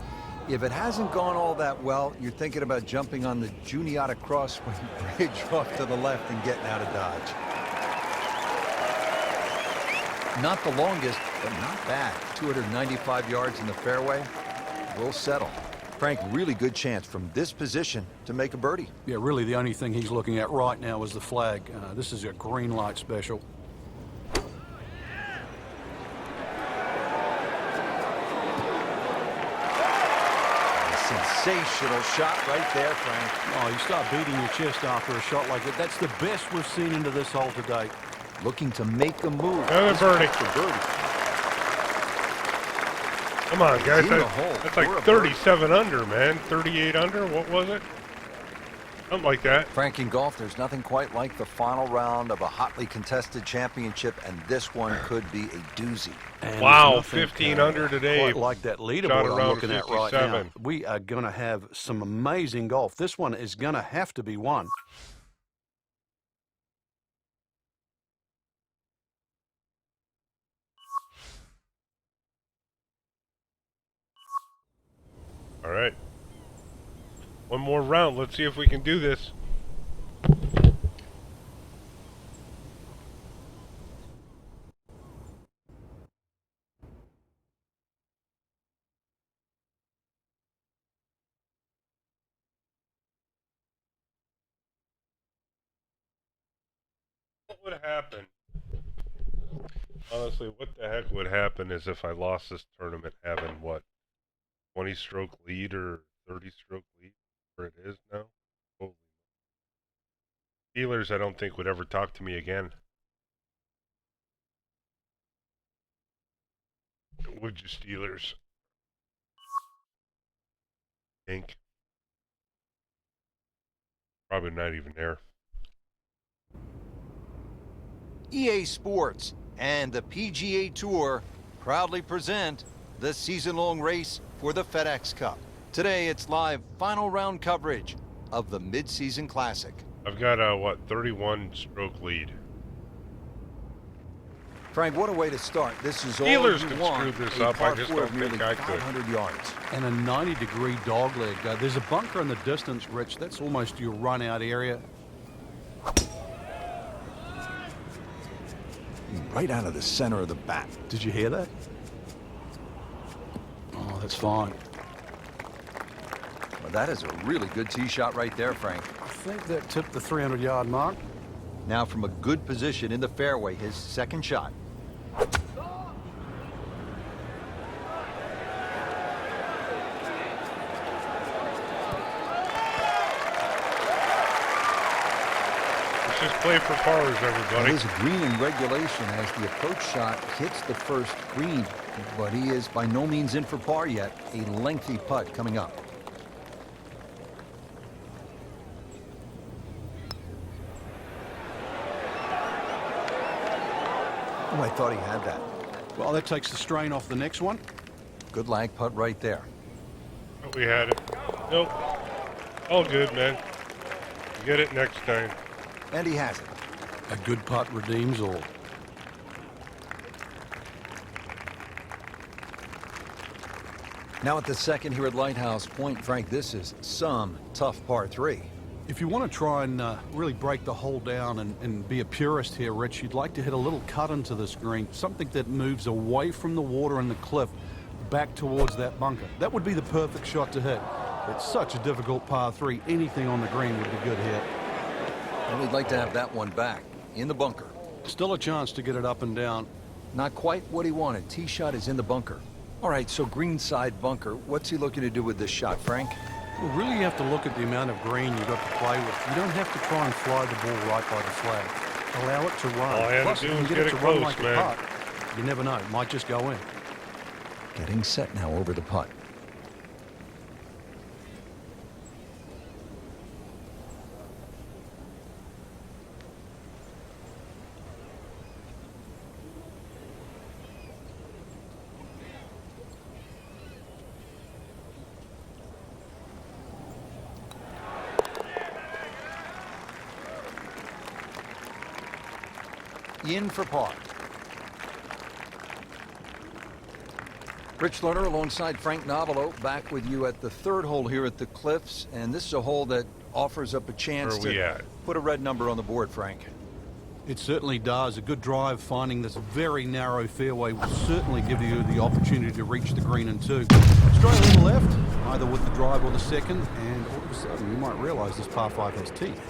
If it hasn't gone all that well, you're thinking about jumping on the Juniata Crossway Bridge off to the left and getting out of Dodge. Not the longest, but not bad. 295 yards in the fairway. We'll settle. Frank, really good chance from this position to make a birdie. Yeah, really the only thing he's looking at right now is the flag. This is a green light special. Sensational shot right there, Frank. Oh, you start beating your chest after a shot like that. That's the best we've seen into this hole today. Looking to make a move. Another birdie. Come on, guys. In the hole That's for a like birdie. 37 under, man. 38 under. What was it? Something like that. Frank, in golf, there's nothing quite like the final round of a hotly contested championship, and this one could be a doozy. And Wow, there's nothing, 15 under today. Quite like that Shot leaderboard I'm around looking at right now. 57. We are going to have some amazing golf. This one is going to have to be won. All right. One more round. Let's see if we can do this. What would happen? Honestly, what the heck would happen is if I lost this tournament having, what, 20-stroke lead or 30-stroke lead, where it is now? Holy. Steelers, I don't think, would ever talk to me again. Would you, Steelers? Think. Probably not even there. EA Sports and the PGA Tour proudly present the season-long race for the FedEx Cup. Today, it's live final round coverage of the Mid-Season Classic. I've got a, what, 31 stroke lead. Frank, what a way to start. This is all Steelers you could want. screw this A up. I par just four don't of nearly think I could. 500 yards. And a 90-degree dogleg. There's a bunker in the distance, Rich. That's almost your run-out area. Right out of the center of the bat. Did you hear that? Oh, that's fine. Well, that is a really good tee shot right there, Frank. I think that tipped the 300-yard mark. Now from a good position in the fairway, his second shot. Let's just play for pars, everybody. It is a green in regulation as the approach shot hits the first green, but he is by no means in for par yet. A lengthy putt coming up. Oh, I thought he had that. Well, that takes the strain off the next one. Good lag putt right there. Oh, we had it. Nope. All good, man. Get it next time. And he has it. A good putt redeems all. Now at the second here at Lighthouse Point, Frank, this is some tough par 3. If you want to try and really break the hole down and be a purist here, Rich, you'd like to hit a little cut into this green, something that moves away from the water and the cliff back towards that bunker. That would be the perfect shot to hit. It's such a difficult par 3. Anything on the green would be good hit. And we'd like to have that one back in the bunker. Still a chance to get it up and down. Not quite what he wanted. Tee shot is in the bunker. All right, so green side bunker. What's he looking to do with this shot, Frank? Well, really you have to look at the amount of green you've got to play with. You don't have to try and fly the ball right by the flag. Allow it to run. All I had Plus, to if do you was get get it it to run close, like man. a putt, you never know. It might just go in. Getting set now over the putt. In for par. Rich Lerner alongside Frank Novelo back with you at the third hole here at the Cliffs, and this is a hole that offers up a chance Where are we to at? put a red number on the board, Frank. It certainly does. A good drive finding this very narrow fairway will certainly give you the opportunity to reach the green in 2. Straight on the left, either with the drive or the second, and all of a sudden you might realize this par 5 has teeth.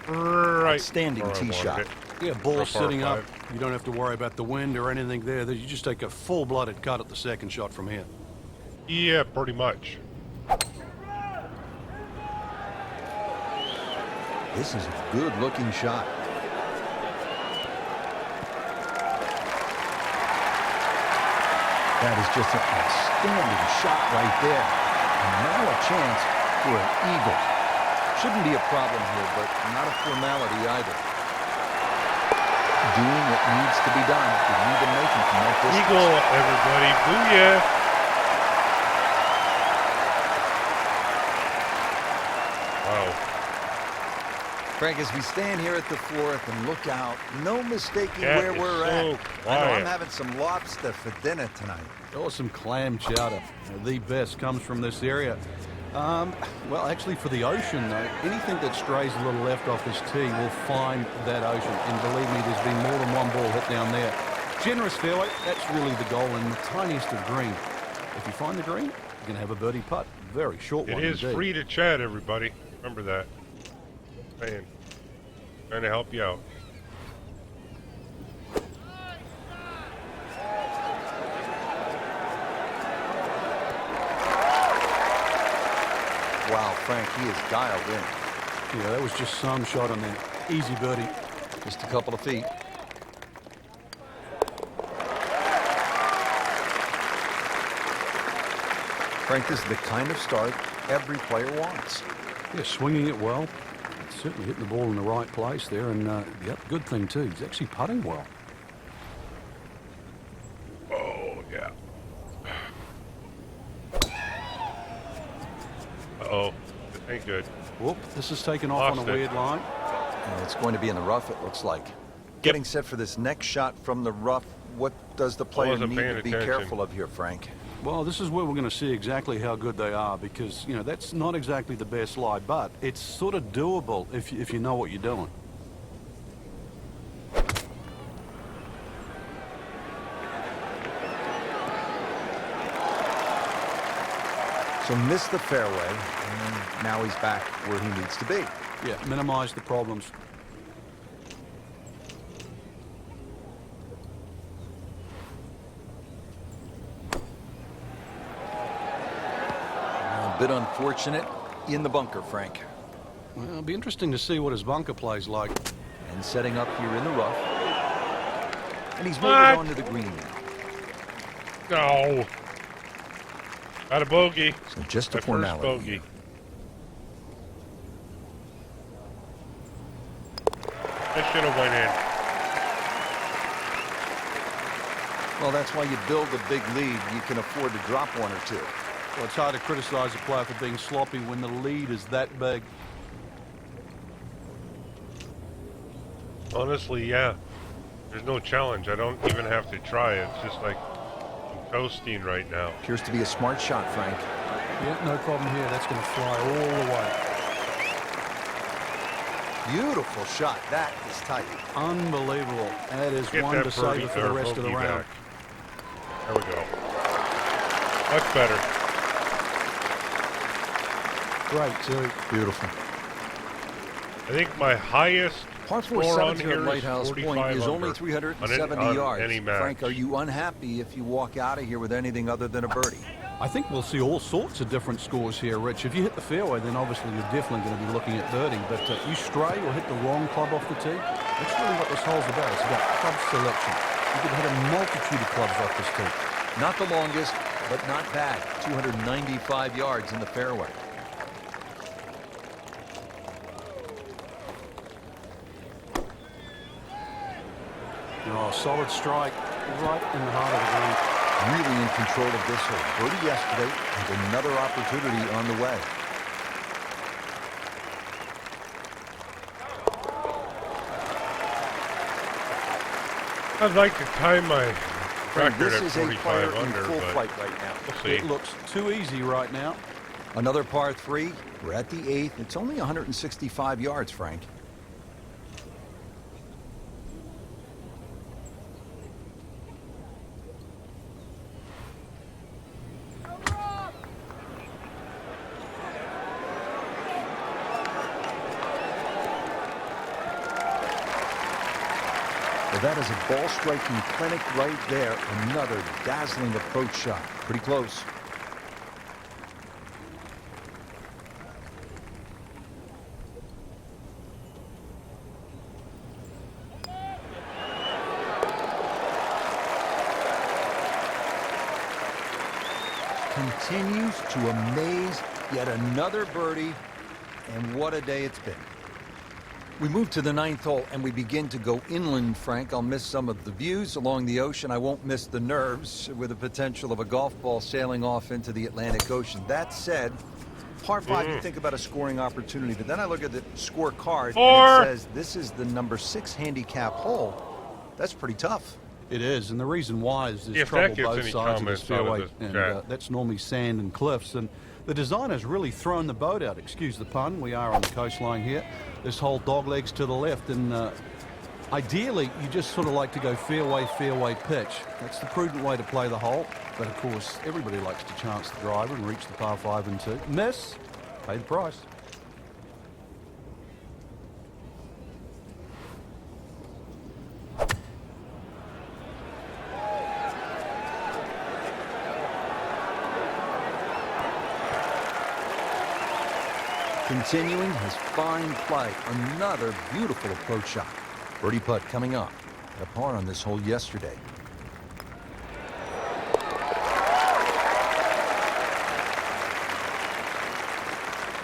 Right. Outstanding where I tee wanted shot. it. Yeah, ball For par sitting up. 5. You don't have to worry about the wind or anything there. You just take a full-blooded cut at the second shot from here. Yeah, pretty much. This is a good-looking shot. That is just an outstanding shot right there. And now a chance for an eagle. Shouldn't be a problem here, but not a formality either. Doing what needs to be done to leave a making from that distance. Eagle, everybody. Booyah. Wow. Frank, as we stand here at the fourth and look out, no mistaking That where is we're so at. I know quiet. I'm having some lobster for dinner tonight. Oh, some clam chowder. The best comes from this area. Well, actually, for the ocean, though, anything that strays a little left off this tee will find that ocean. And believe me, there's been more than one ball hit down there. Generous fairway, that's really the goal in the tiniest of green. If you find the green, you can have a birdie putt. Very short It one is indeed. free to chat, everybody. Remember that. Man, trying to help you out. Wow, Frank, he is dialed in. Yeah, that was just some shot on there. Easy birdie. Just a couple of feet. Frank, this is the kind of start every player wants. Yeah, swinging it well. Certainly hitting the ball in the right place there. And, yep, good thing, too. He's actually putting well. good. Whoop, this is taken off on Lost a it. weird line. And it's going to be in the rough, it looks like. Getting set for this next shot from the rough, what does the player wasn't need paying to be attention. careful of here, Frank? Well, this is where we're going to see exactly how good they are because, you know, that's not exactly the best lie, but it's sort of doable if you know what you're doing. So missed the fairway, and now he's back where he needs to be. Yeah, minimize the problems. A bit unfortunate in the bunker, Frank. Well, it'll be interesting to see what his bunker play's like. And setting up here in the rough. And he's moving What? on to the green now. No. Got a bogey. So just a My first formality. bogey. That should have went in. Well, that's why you build a big lead. You can afford to drop one or two. Well, it's hard to criticize a player for being sloppy when the lead is that big. Honestly, yeah. There's no challenge. I don't even have to try. It's just like I'm coasting right now. Appears to be a smart shot, Frank. Yeah, no problem here. That's going to fly all the way. Beautiful shot. That is tight. Unbelievable. That is Get one that to savor birdie for the or rest of the bogey round. back. There we go. Much better. Great, too. Beautiful. I think my highest Par 4 score on 7 here at here is Lighthouse 45 Point is only under 370 on yards. any match. Frank, are you unhappy if you walk out of here with anything other than a birdie? I think we'll see all sorts of different scores here, Rich. If you hit the fairway, then obviously you're definitely going to be looking at birdie. But you stray or hit the wrong club off the tee, that's really what this hole's about. It's about club selection. You could hit a multitude of clubs off this tee. Not the longest, but not bad. 295 yards in the fairway. Oh, solid strike right in the heart of the green. Really in control of this hole. Birdie yesterday and another opportunity on the way. I'd like to time my record This at is a player 45 in under, full but flight right now. we'll see. It looks too easy right now. Another par 3. We're at the 8th. It's only 165 yards, Frank. Well, that is a ball striking clinic right there. Another dazzling approach shot. Pretty close. Continues to amaze. Yet another birdie. And what a day it's been. We move to the 9th hole and we begin to go inland, Frank. I'll miss some of the views along the ocean. I won't miss the nerves with the potential of a golf ball sailing off into the Atlantic Ocean. That said, par 5, you think about a scoring opportunity, but then I look at the scorecard and it says this is the number 6 handicap hole. That's pretty tough. It is, and the reason why is there's If that trouble gets both any sides of this comments out of fairway, this and chat. that's normally sand and cliffs. And the designer's really thrown the boat out. Excuse the pun. We are on the coastline here. This whole dog legs to the left, and ideally, you just sort of like to go fairway, fairway pitch. That's the prudent way to play the hole. But of course, everybody likes to chance the driver and reach the par 5 and 2. Miss, pay the price. Continuing his fine play. Another beautiful approach shot. Birdie putt coming up. Had a par on this hole yesterday.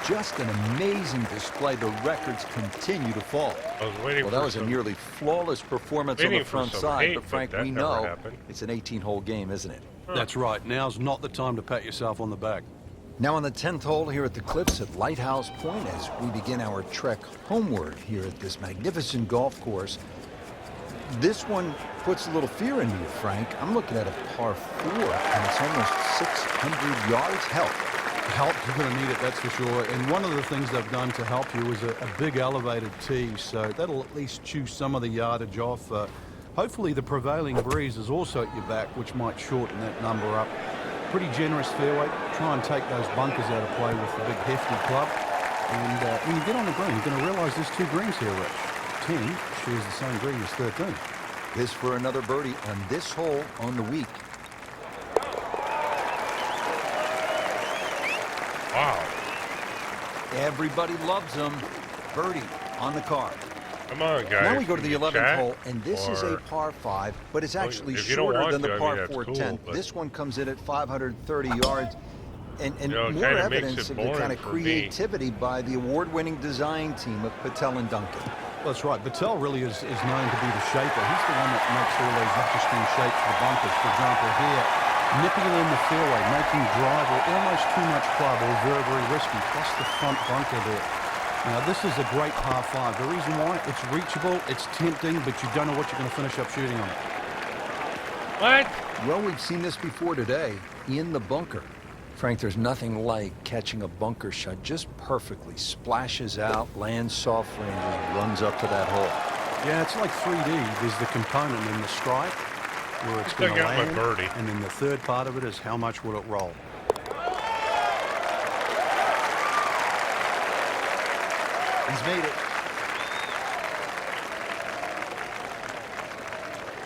Just an amazing display. The records continue to fall. I was waiting Well, for that was a some- nearly flawless performance on waiting the for front some side. hate, But Frank, but that we never know happened. it's an 18-hole game, isn't it? That's right. Now's not the time to pat yourself on the back. Now on the 10th hole here at the Cliffs at Lighthouse Point as we begin our trek homeward here at this magnificent golf course. This one puts a little fear into you, Frank. I'm looking at a par 4, and it's almost 600 yards. Help. Help, you're going to need it, that's for sure. And one of the things they've done to help you is a big elevated tee, so that'll at least chew some of the yardage off. Hopefully the prevailing breeze is also at your back, which might shorten that number up. Pretty generous fairway. Try and take those bunkers out of play with the big hefty club. And when you get on the green, you're going to realize there's 2 greens here, Rich. 10 shares the same green as 13. This for another birdie on this hole on the week. Wow. Everybody loves them. Birdie on the card. Come on, guys. Now we go to the 11th chat, hole, and this is a or- par 5, but it's actually if you don't shorter want than the to, I mean, par that's 4 cool, 10th. but- This one comes in at 530 yards, and You know, it more kinda makes evidence it of the boring kind of for me. creativity by the award-winning design team of Patel and Duncan. Well, that's right. Patel really is known to be the shaper. He's the one that makes all those interesting shapes for the bunkers. For example, here, nipping it in the fairway, making drive or almost too much club or very, very risky, plus the front bunker there. Now, this is a great par 5. The reason why, it's reachable, it's tempting, but you don't know what you're going to finish up shooting on it. What? Well, we've seen this before today in the bunker. Frank, there's nothing like catching a bunker shot just perfectly. Splashes out, lands softly, and just runs up to that hole. Yeah, it's like 3D. There's the component in the strike where it's Still going to got my land, birdie. and then the third part of it is how much will it roll. He's made it.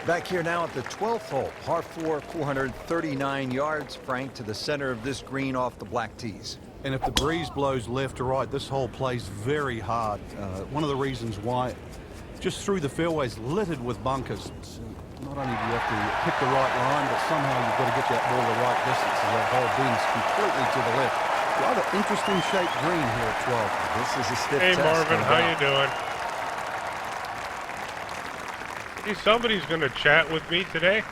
Back here now at the 12th hole, par 4, 439 yards, Frank, to the center of this green off the black tees. And if the breeze blows left or right, this hole plays very hard. One of the reasons why, just through the fairways littered with bunkers. So not only do you have to pick the right line, but somehow you've got to get that ball the right distance as that hole bends completely to the left. Rather interesting shaped green here at 12. This is a stiff Hey, test. Marvin, no how doubt. you doing? Hey, somebody's going to chat with me today.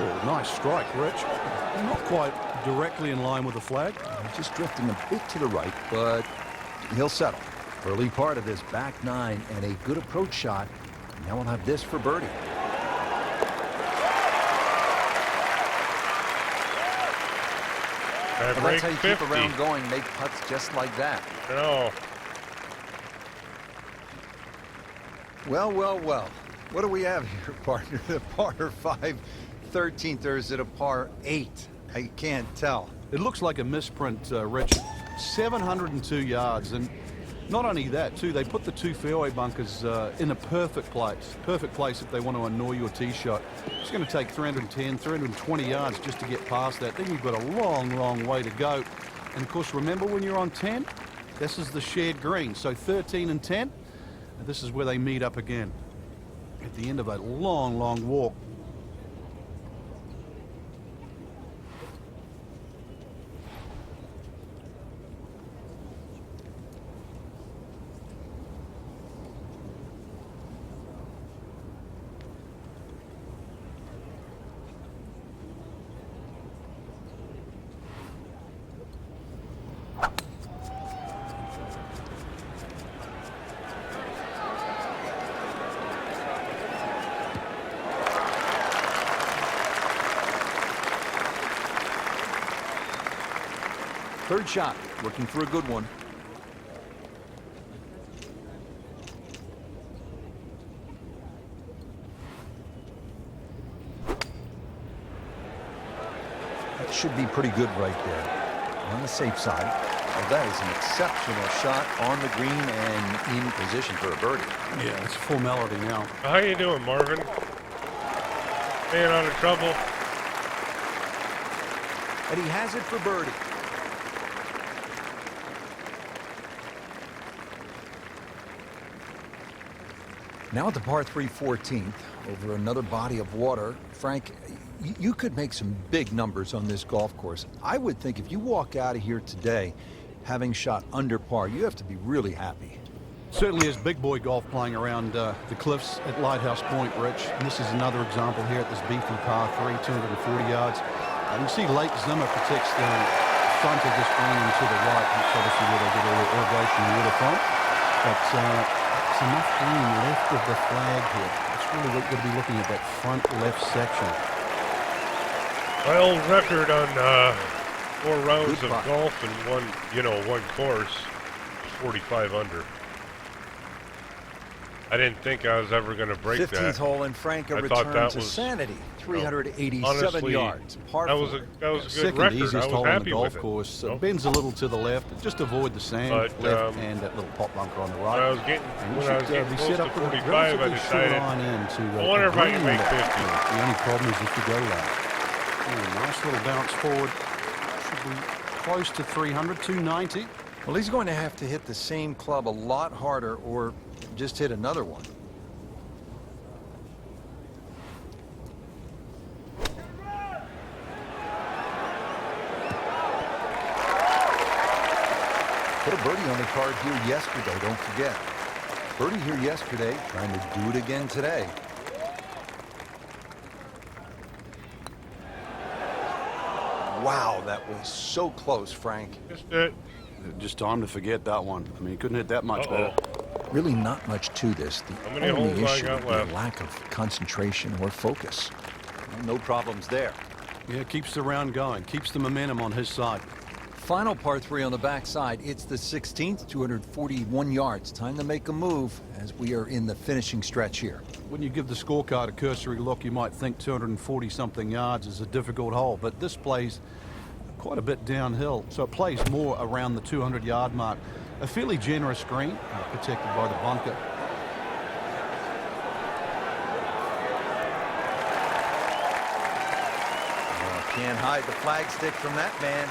Oh, nice strike, Rich. Not quite directly in line with the flag. Just drifting a bit to the right, but he'll settle. Early part of this back 9 and a good approach shot. Now we'll have this for birdie. I Well, break that's how you 50. keep around going, make putts just like that. No. Well, well, well. What do we have here, partner? The par 5 13th, or is it a par 8? I can't tell. It looks like a misprint, Rich. 702 yards, and not only that, too, they put the 2 fairway bunkers in a perfect place. Perfect place if they want to annoy your tee shot. It's going to take 310, 320 yards just to get past that. Then you've got a long, long way to go. And, of course, remember when you're on 10? This is the shared green. So 13 and 10, and this is where they meet up again at the end of a long, long walk. Third shot, looking for a good one. That should be pretty good right there. On the safe side. Well, that is an exceptional shot on the green and in position for a birdie. Yeah, it's formality now. How you doing, Marvin? Staying out of trouble. And he has it for birdie. Now at the par 3 14th, over another body of water. Frank, you could make some big numbers on this golf course. I would think if you walk out of here today having shot under par, you have to be really happy. Certainly is big boy golf playing around the cliffs at Lighthouse Point, Rich. And this is another example here at this beefy par 3, 240 yards. You can see Lake Zimmer protects the front of this green and to the right. That's obviously where they get all their irrigation and water from. But it's enough green left of the flag here. It's really what you're going to be looking at, that front left section. My old record on 4 rounds of golf and one course, 45 under. I didn't think I was ever going to break 15th that. hole, and Frank, a I return thought that to was, sanity. 387 honestly, yards. Par that was a good Second record. easiest I was hole on the happy golf with course. it. Bends a little to the left. Just avoid the sand But, left and that little pop bunker on the right. When I was getting, And when you I was should, getting be close set to up with a 45, I relatively short decided, iron in to I wonder if I can green make that. 50. The only problem is if you go low. Ooh, nice little bounce forward. Should be close to 300, 290. Well, he's going to have to hit the same club a lot harder or just hit another one. Put a birdie on the card here yesterday, don't forget. Birdie here yesterday, trying to do it again today. Wow, that was so close, Frank. Just it. Just time to forget that one. I mean, he couldn't hit that much better. Really not much to this. How The many only holes I issue got would be left? a lack of concentration or focus. Well, no problems there. Yeah, keeps the round going. Keeps the momentum on his side. Final par 3 on the backside. It's the 16th, 241 yards. Time to make a move as we are in the finishing stretch here. When you give the scorecard a cursory look, you might think 240-something yards is a difficult hole, but this plays quite a bit downhill, so it plays more around the 200-yard mark. A fairly generous green, protected by the bunker. Can't hide the flagstick from that man.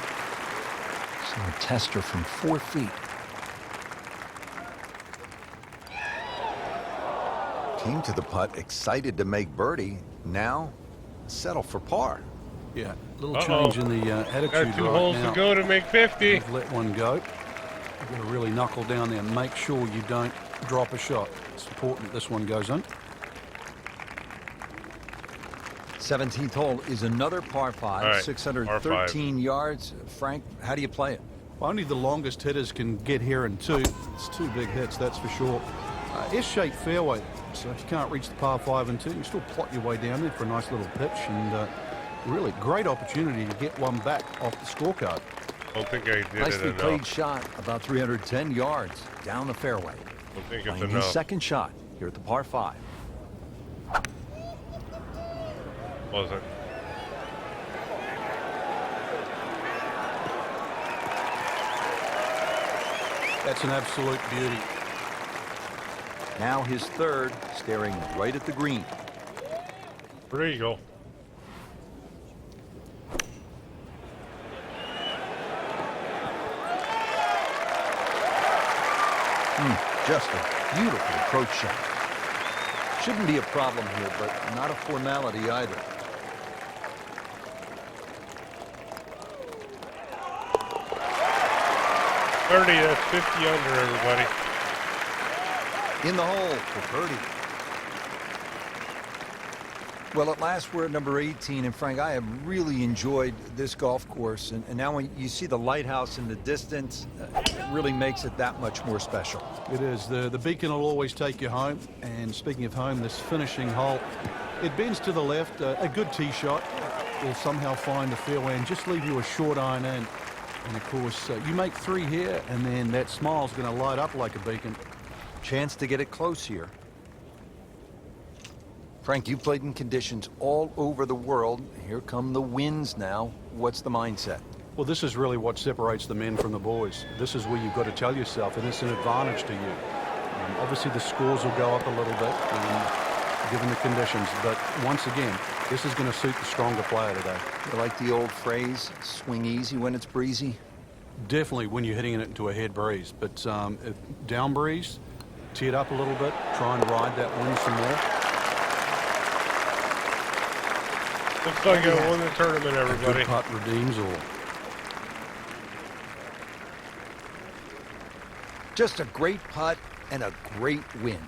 So a tester from 4 feet. Came to the putt, excited to make birdie. Now, settle for par. Yeah, little change in the attitude Got 2 right holes now. to go to make 50. You've let one go. You've got to really knuckle down there and make sure you don't drop a shot. It's important that this one goes in. 17th hole is another par 5, All right, 613 yards. Frank, how do you play it? Only the longest hitters can get here in 2. It's 2 big hits, that's for sure. S-shaped fairway, so if you can't reach the par 5 and 2, you can still plot your way down there for a nice little pitch, and really great opportunity to get one back off the scorecard. Don't think I did Nicely it played enough. shot, about 310 yards down the fairway. Don't think it's Playing his enough. second shot here at the par 5. Wasn't. That's an absolute beauty. Now his third, staring right at the green. There you go. Just a beautiful approach shot. Shouldn't be a problem here, but not a formality either. That's 50 under, everybody. In the hole for birdie. Well, at last we're at number 18, and Frank, I have really enjoyed this golf course, and now when you see the lighthouse in the distance, it really makes it that much more special. It is. The beacon will always take you home, and speaking of home, this finishing hole, it bends to the left. A good tee shot will somehow find the fairway and just leave you a short iron in. And of course, you make 3 here, and then that smile's going to light up like a beacon. Chance to get it close here. Frank, you played in conditions all over the world. Here come the winds now. What's the mindset? Well, this is really what separates the men from the boys. This is where you've got to tell yourself, and it's an advantage to you. Obviously, the scores will go up a little bit, given the conditions. But once again, this is going to suit the stronger player today. You like the old phrase, swing easy when it's breezy? Definitely when you're hitting it into a head breeze. But if down breeze, tee it up a little bit, try and ride that wind some more. Looks like I won the tournament, everybody. Good putt redeems all. Just a great putt, and a great win.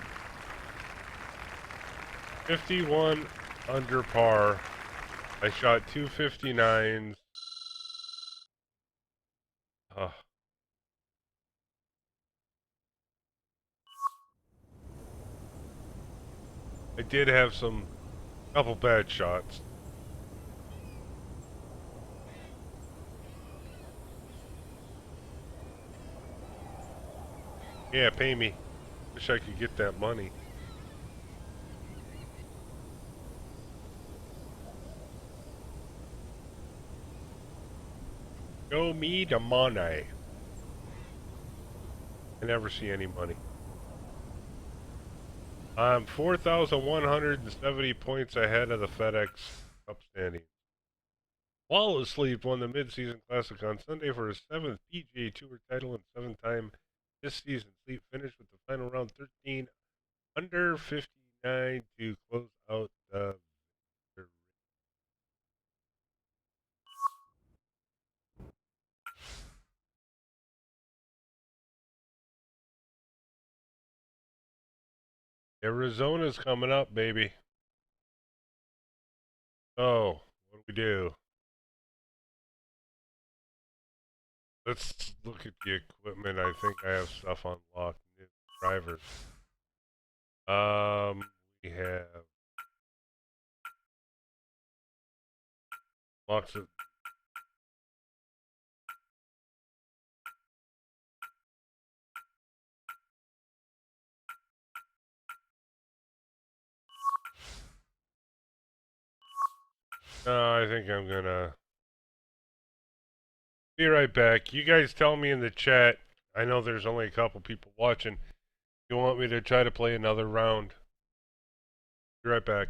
51 under par. I shot 259s. Oh. I did have couple bad shots. Yeah, pay me. Wish I could get that money. Show me the money. I never see any money. I'm 4,170 points ahead of the FedEx Cup standing. Wallace Sleep won the Mid-Season Classic on Sunday for his 7th PGA Tour title and 7th time this season. Sleep finished with the final round 13 under 59 to close out the victory. Arizona's coming up, baby. So, what do we do? Let's look at the equipment. I think I have stuff unlocked. New drivers. We have lots of. No, I think I'm gonna be right back. You guys tell me in the chat. I know there's only a couple people watching. You want me to try to play another round? Be right back.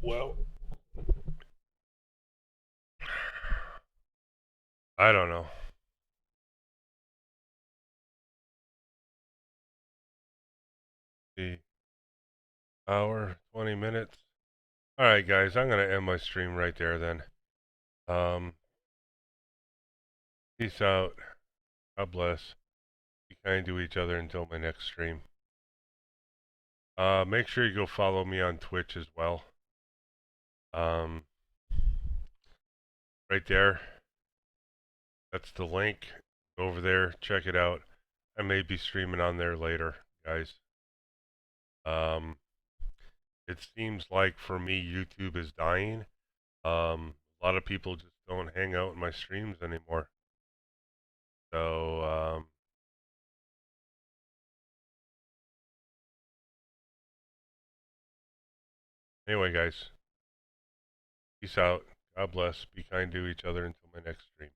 Well, I don't know. The hour, 20 minutes. All right, guys, I'm gonna end my stream right there then. Peace out. God bless. Be kind to each other until my next stream. Make sure you go follow me on Twitch as well. Um, right there. That's the link. Go over there, check it out. I may be streaming on there later, guys. Um, it seems like for me, YouTube is dying. A lot of people just don't hang out in my streams anymore. So, anyway, guys, peace out. God bless. Be kind to each other until my next stream.